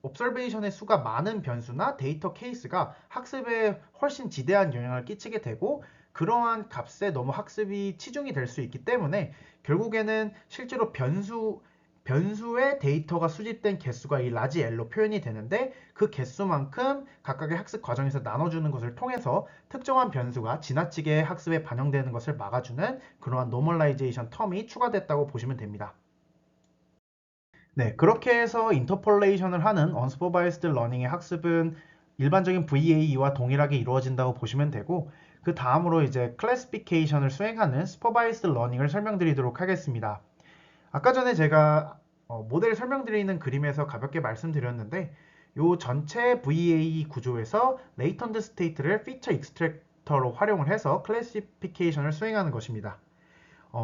옵서베이션의 수가 많은 변수나 데이터 케이스가 학습에 훨씬 지대한 영향을 끼치게 되고 그러한 값에 너무 학습이 치중이 될 수 있기 때문에 결국에는 실제로 변수의 데이터가 수집된 개수가 이 라지 L로 표현이 되는데 그 개수만큼 각각의 학습 과정에서 나눠주는 것을 통해서 특정한 변수가 지나치게 학습에 반영되는 것을 막아주는 그러한 노멀라이제이션 텀이 추가됐다고 보시면 됩니다. 네, 그렇게 해서 인터폴레이션을 하는 unsupervised learning의 학습은 일반적인 VAE와 동일하게 이루어진다고 보시면 되고 그 다음으로 이제 클래시피케이션을 수행하는 supervised learning을 설명드리도록 하겠습니다. 아까 전에 제가 모델 설명드리는 그림에서 가볍게 말씀드렸는데 이 전체 VAE 구조에서 레이턴트 스테이트를 피처 익스트랙터로 활용을 해서 클래시피케이션을 수행하는 것입니다.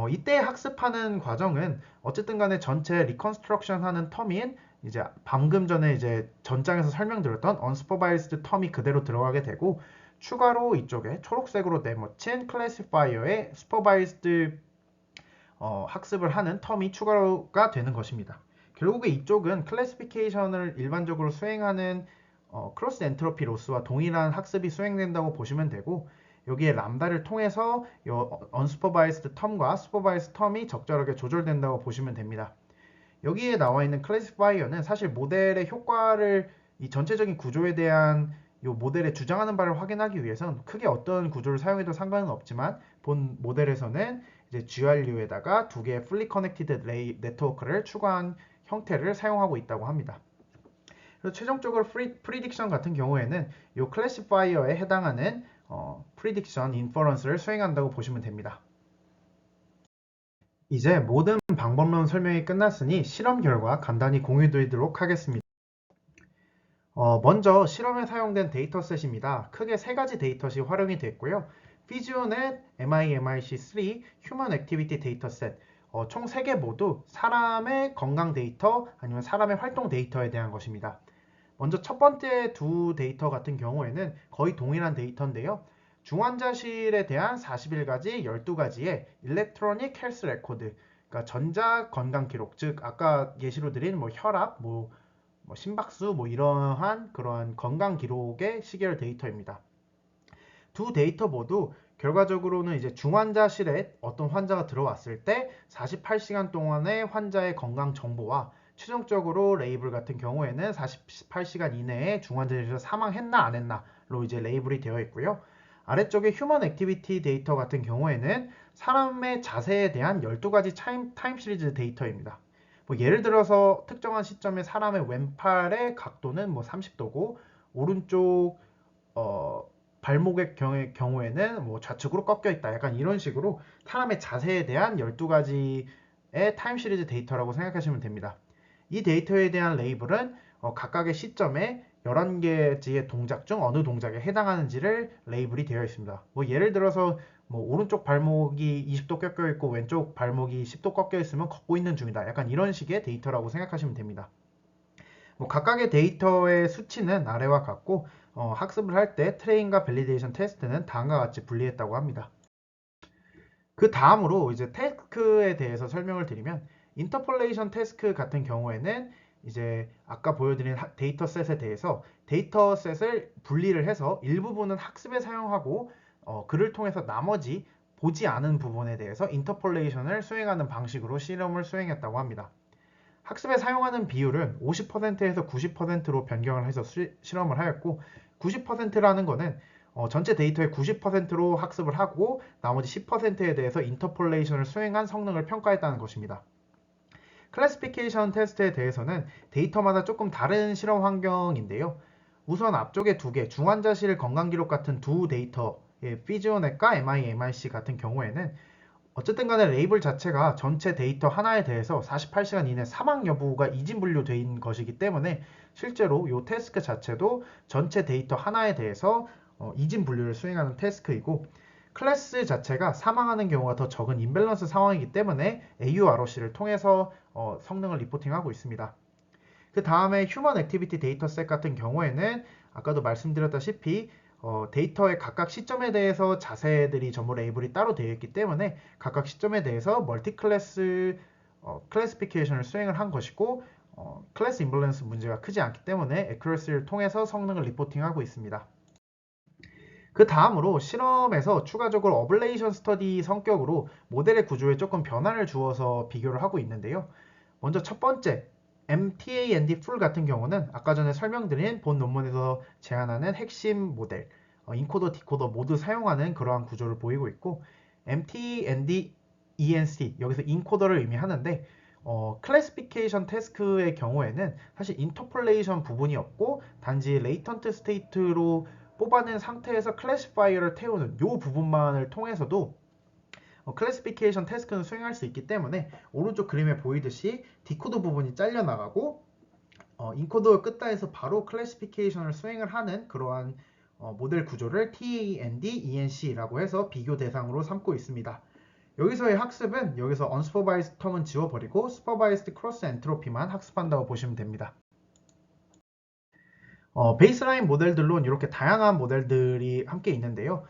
이때 학습하는 과정은 어쨌든 간에 전체 리컨스트럭션 하는 텀인 이제 방금 전에 이제 전장에서 설명드렸던 unsupervised 텀이 그대로 들어가게 되고 추가로 이쪽에 초록색으로 내모친 클래시파이어의 supervised 학습을 하는 텀이 추가가 되는 것입니다. 결국에 이쪽은 클래시피케이션을 일반적으로 수행하는 크로스 엔트로피 로스와 동일한 학습이 수행된다고 보시면 되고 여기에 람다를 통해서 unsupervised 텀과 supervised 텀이 적절하게 조절된다고 보시면 됩니다. 여기에 나와 있는 클래시파이어는 사실 모델의 효과를 이 전체적인 구조에 대한 이 모델에 주장하는 바를 확인하기 위해선 크게 어떤 구조를 사용해도 상관은 없지만 본 모델에서는 이제 GRU에다가 두 개의 fully connected 네트워크를 추가한 형태를 사용하고 있다고 합니다. 그래서 최종적으로 프리딕션 같은 경우에는 이 클래시파이어에 해당하는 프리딕션 인퍼런스를 수행한다고 보시면 됩니다. 이제 모든 방법론 설명이 끝났으니 실험 결과 간단히 공유드리도록 하겠습니다. 먼저 실험에 사용된 데이터셋입니다. 크게 세 가지 데이터셋이 활용이 됐고요. 피지오넷, MIMIC3, 휴먼 액티비티 데이터셋 총 3개 모두 사람의 건강 데이터 아니면 사람의 활동 데이터에 대한 것입니다. 먼저 첫 번째 두 데이터 같은 경우에는 거의 동일한 데이터인데요. 중환자실에 대한 41가지, 12가지의 일렉트로닉 헬스 레코드, 그러니까 전자 건강 기록, 즉 아까 예시로 드린 혈압, 심박수, 이러한 그러한 건강 기록의 시계열 데이터입니다. 두 데이터 모두 결과적으로는 이제 중환자실에 어떤 환자가 들어왔을 때 48시간 동안의 환자의 건강 정보와 최종적으로 레이블 같은 경우에는 48시간 이내에 중환자실에서 사망했나 안 했나로 이제 레이블이 되어 있고요. 아래쪽에 휴먼 액티비티 데이터 같은 경우에는 사람의 자세에 대한 12가지 타임 시리즈 데이터입니다. 예를 들어서 특정한 시점에 사람의 왼팔의 각도는 30도고 오른쪽 발목의 경우에는 좌측으로 꺾여 있다. 약간 이런 식으로 사람의 자세에 대한 12가지의 타임 시리즈 데이터라고 생각하시면 됩니다. 이 데이터에 대한 레이블은 각각의 시점에 11개의 동작 중 어느 동작에 해당하는지를 레이블이 되어 있습니다. 예를 들어서 오른쪽 발목이 20도 꺾여 있고 왼쪽 발목이 10도 꺾여 있으면 걷고 있는 중이다. 약간 이런 식의 데이터라고 생각하시면 됩니다. 각각의 데이터의 수치는 아래와 같고 학습을 할 때 트레인과 밸리데이션 테스트는 다음과 같이 분리했다고 합니다. 그 다음으로 이제 태스크에 대해서 설명을 드리면 인터폴레이션 태스크 같은 경우에는 이제 아까 보여드린 데이터셋에 대해서 데이터셋을 분리를 해서 일부분은 학습에 사용하고 그를 통해서 나머지 보지 않은 부분에 대해서 인터폴레이션을 수행하는 방식으로 실험을 수행했다고 합니다. 학습에 사용하는 비율은 50%에서 90%로 변경을 해서 실험을 하였고 90%라는 거는 전체 데이터의 90%로 학습을 하고 나머지 10%에 대해서 인터폴레이션을 수행한 성능을 평가했다는 것입니다. 클래시피케이션 테스트에 대해서는 데이터마다 조금 다른 실험 환경인데요. 우선 앞쪽에 두 개, 중환자실 건강기록 같은 두 데이터, 피지오넷과 MIMIC 같은 경우에는 어쨌든 간에 레이블 자체가 전체 데이터 하나에 대해서 48시간 이내 사망 여부가 이진 분류된 것이기 때문에 실제로 이 태스크 자체도 전체 데이터 하나에 대해서 이진 분류를 수행하는 태스크이고 클래스 자체가 사망하는 경우가 더 적은 임밸런스 상황이기 때문에 AUROC를 통해서 성능을 리포팅하고 있습니다. 그 다음에 휴먼 액티비티 데이터셋 같은 경우에는 아까도 말씀드렸다시피 데이터의 각각 시점에 대해서 자세들이 전부 레이블이 따로 되어 있기 때문에 각각 시점에 대해서 멀티 클래스 클래시피케이션을 수행을 한 것이고 클래스 임밸런스 문제가 크지 않기 때문에 애큐러시를 통해서 성능을 리포팅하고 있습니다. 그 다음으로 실험에서 추가적으로 어블레이션 스터디 성격으로 모델의 구조에 조금 변화를 주어서 비교를 하고 있는데요. 먼저 첫 번째 MTAND 풀 같은 경우는 아까 전에 설명드린 본 논문에서 제안하는 핵심 모델 인코더, 디코더 모두 사용하는 그러한 구조를 보이고 있고 MTAND ENC 여기서 인코더를 의미하는데 클래시피케이션 태스크의 경우에는 사실 인터폴레이션 부분이 없고 단지 레이턴트 스테이트로 뽑아낸 상태에서 클래시파이어를 태우는 이 부분만을 통해서도 클래시피케이션 태스크는 수행할 수 있기 때문에 오른쪽 그림에 보이듯이 디코더 부분이 잘려나가고 인코더 끝단에서 바로 클래시피케이션을 수행을 하는 그러한 모델 구조를 TAND, ENC라고 해서 비교 대상으로 삼고 있습니다. 여기서의 학습은 여기서 unsupervised 텀은 지워버리고 supervised cross entropy만 학습한다고 보시면 됩니다. 베이스라인 모델들론 이렇게 다양한 모델들이 함께 있는데요.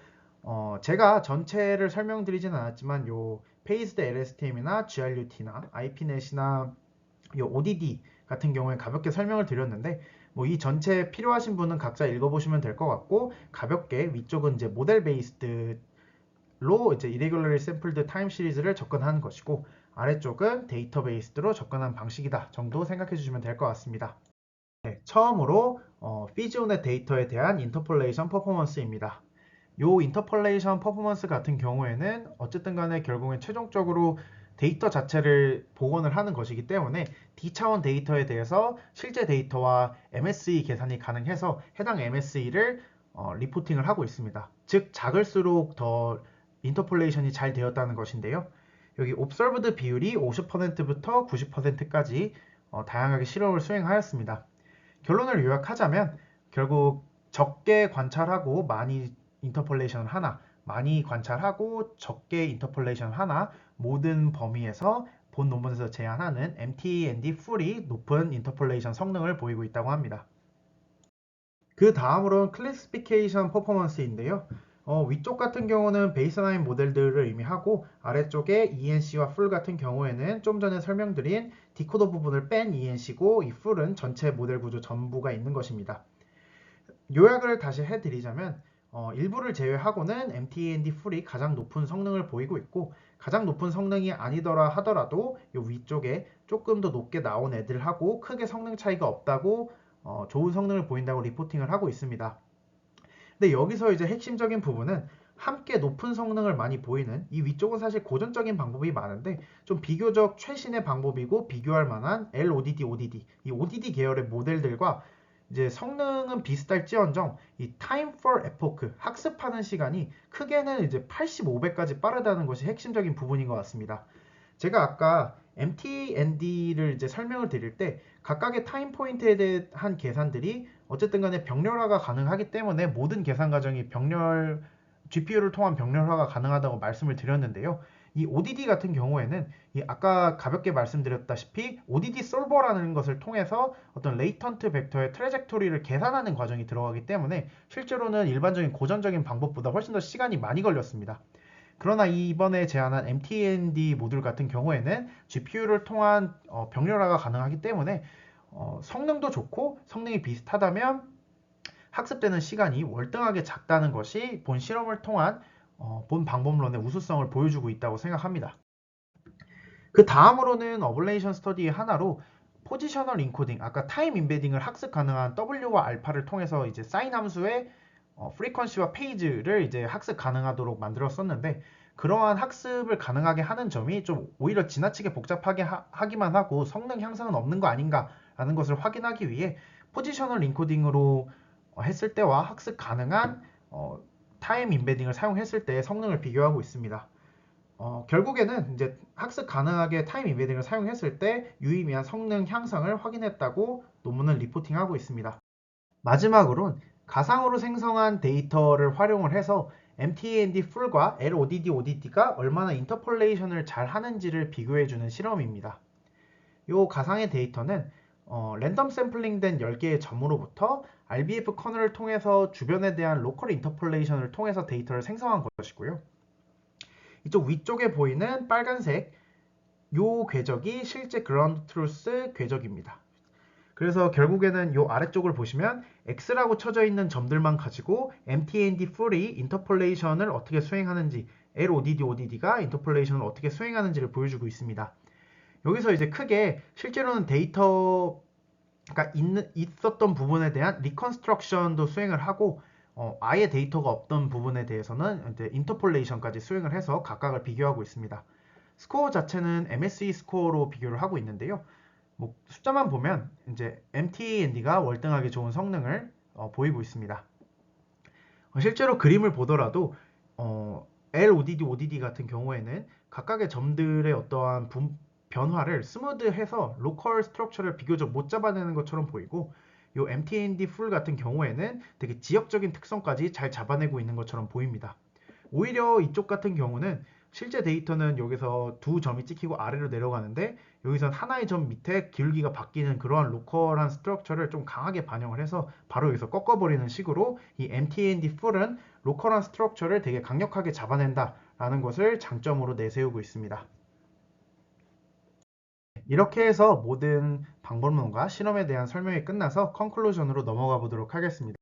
제가 전체를 설명드리진 않았지만 요 phased LSTM이나 GRUT나 IPNet이나 요 ODD 같은 경우에 가볍게 설명을 드렸는데 뭐 이 전체 필요하신 분은 각자 읽어보시면 될 것 같고 가볍게 위쪽은 이제 모델 베이스드로 이제 irregularly sampled time 시리즈를 접근하는 것이고 아래쪽은 데이터 베이스드로 접근한 방식이다 정도 생각해 주시면 될 것 같습니다. 네, 처음으로 피지온의 데이터에 대한 인터폴레이션 퍼포먼스입니다. 요 인터폴레이션 퍼포먼스 같은 경우에는 어쨌든 간에 결국엔 최종적으로 데이터 자체를 복원을 하는 것이기 때문에 D차원 데이터에 대해서 실제 데이터와 MSE 계산이 가능해서 해당 MSE를 리포팅을 하고 있습니다. 즉 작을수록 더 인터폴레이션이 잘 되었다는 것인데요. 여기 observed 비율이 50%부터 90%까지 다양하게 실험을 수행하였습니다. 결론을 요약하자면 결국 적게 관찰하고 많이 인터폴레이션 하나, 많이 관찰하고 적게 인터폴레이션 하나 모든 범위에서 본 논문에서 제안하는 MT&D full이 높은 인터폴레이션 성능을 보이고 있다고 합니다. 그 다음으로는 클래시피케이션 퍼포먼스인데요. 위쪽 같은 경우는 베이스라인 모델들을 의미하고 아래쪽에 ENC와 full 같은 경우에는 좀 전에 설명드린 디코더 부분을 뺀 ENC고 이 full은 전체 모델 구조 전부가 있는 것입니다. 요약을 다시 해드리자면 일부를 제외하고는 MT&D full이 가장 높은 성능을 보이고 있고 가장 높은 성능이 아니더라 하더라도 이 위쪽에 조금 더 높게 나온 애들하고 크게 성능 차이가 없다고 좋은 성능을 보인다고 리포팅을 하고 있습니다. 근데 여기서 이제 핵심적인 부분은 함께 높은 성능을 많이 보이는 이 위쪽은 사실 고전적인 방법이 많은데 좀 비교적 최신의 방법이고 비교할 만한 LODD, ODD 이 ODD 계열의 모델들과 이제 성능은 비슷할지언정 이 time for epoch 학습하는 시간이 크게는 이제 85배까지 빠르다는 것이 핵심적인 부분인 것 같습니다. 제가 아까 MT&D를 이제 설명을 드릴 때 각각의 타임 포인트에 대한 계산들이 어쨌든 간에 병렬화가 가능하기 때문에 모든 계산 과정이 GPU를 통한 병렬화가 가능하다고 말씀을 드렸는데요. 이 ODD 같은 경우에는 이 아까 가볍게 말씀드렸다시피 ODD 솔버라는 것을 통해서 어떤 레이턴트 벡터의 트래젝토리를 계산하는 과정이 들어가기 때문에 실제로는 일반적인 고전적인 방법보다 훨씬 더 시간이 많이 걸렸습니다. 그러나 이번에 제안한 MT&D 모듈 같은 경우에는 GPU를 통한 병렬화가 가능하기 때문에 성능도 좋고 성능이 비슷하다면 학습되는 시간이 월등하게 작다는 것이 본 실험을 통한 본 방법론의 우수성을 보여주고 있다고 생각합니다. 그 다음으로는 어블레이션 스터디의 하나로 포지셔널 인코딩, 아까 타임 인베딩을 학습 가능한 W와 알파를 통해서 이제 사인 함수의 프리퀀시와 페이지를 이제 학습 가능하도록 만들었었는데 그러한 학습을 가능하게 하는 점이 좀 오히려 지나치게 복잡하게 하기만 하고 성능 향상은 없는 거 아닌가라는 것을 확인하기 위해 포지셔널 인코딩으로 했을 때와 학습 가능한 타임 인베딩을 사용했을 때의 성능을 비교하고 있습니다. 결국에는 이제 학습 가능하게 타임 인베딩을 사용했을 때 유의미한 성능 향상을 확인했다고 논문은 리포팅하고 있습니다. 마지막으론 가상으로 생성한 데이터를 활용을 해서 MT&D full과 LODD, ODD가 얼마나 인터폴레이션을 잘 하는지를 비교해주는 실험입니다. 이 가상의 데이터는 랜덤 샘플링된 10개의 점으로부터 RBF 커널을 통해서 주변에 대한 로컬 인터폴레이션을 통해서 데이터를 생성한 것이고요. 이쪽 위쪽에 보이는 빨간색 요 궤적이 실제 그라운드 트루스 궤적입니다. 그래서 결국에는 요 아래쪽을 보시면 X라고 쳐져 있는 점들만 가지고 MT&D full이 인터폴레이션을 어떻게 수행하는지 LODD, ODD가 인터폴레이션을 어떻게 수행하는지를 보여주고 있습니다. 여기서 이제 크게 실제로는 데이터가 있었던 부분에 대한 리컨스트럭션도 수행을 하고 아예 데이터가 없던 부분에 대해서는 이제 인터폴레이션까지 수행을 해서 각각을 비교하고 있습니다. 스코어 자체는 MSE 스코어로 비교를 하고 있는데요. 뭐 숫자만 보면 이제 MT&D가 월등하게 좋은 성능을 보이고 있습니다. 실제로 그림을 보더라도 LODD, ODD 같은 경우에는 각각의 점들의 어떠한 변화를 스무드해서 로컬 스트럭처를 비교적 못 잡아내는 것처럼 보이고 이 MT&D full 같은 경우에는 되게 지역적인 특성까지 잘 잡아내고 있는 것처럼 보입니다. 오히려 이쪽 같은 경우는 실제 데이터는 여기서 두 점이 찍히고 아래로 내려가는데 여기선 하나의 점 밑에 기울기가 바뀌는 그러한 로컬한 스트럭처를 좀 강하게 반영을 해서 바로 여기서 꺾어버리는 식으로 이 MTND full은 로컬한 스트럭처를 되게 강력하게 잡아낸다 라는 것을 장점으로 내세우고 있습니다. 이렇게 해서 모든 방법론과 실험에 대한 설명이 끝나서 컨클루전으로 넘어가 보도록 하겠습니다.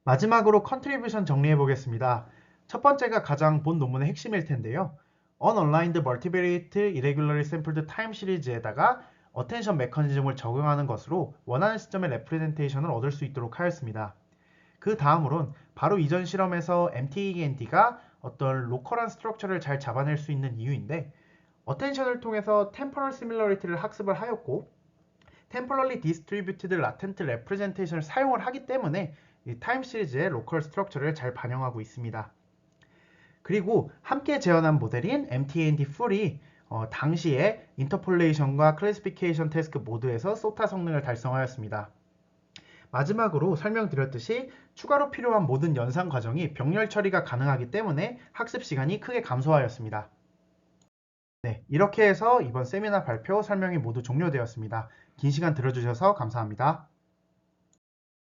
마지막으로 컨트리뷰션 정리해 보겠습니다. 첫 번째가 가장 본 논문의 핵심일 텐데요. Unaligned Multivariate Irregularly Sampled Time 시리즈에다가 어텐션 메커니즘을 적용하는 것으로 원하는 시점의 레프레젠테이션을 얻을 수 있도록 하였습니다. 그 다음으론 바로 이전 실험에서 MTEND가 어떤 로컬한 스트럭처를 잘 잡아낼 수 있는 이유인데 어텐션을 통해서 템포럴 시밀러리티를 학습을 하였고 템포럴리 디스트리뷰티드 라텐트 레프레젠테이션을 사용을 하기 때문에 이 타임 시리즈의 로컬 스트럭처를 잘 반영하고 있습니다. 그리고 함께 재현한 모델인 MTND full이 당시에 인터폴레이션과 클래시피케이션 태스크 모두에서 소타 성능을 달성하였습니다. 마지막으로 설명드렸듯이 추가로 필요한 모든 연산 과정이 병렬 처리가 가능하기 때문에 학습 시간이 크게 감소하였습니다. 네, 이렇게 해서 이번 세미나 발표 설명이 모두 종료되었습니다. 긴 시간 들어주셔서 감사합니다.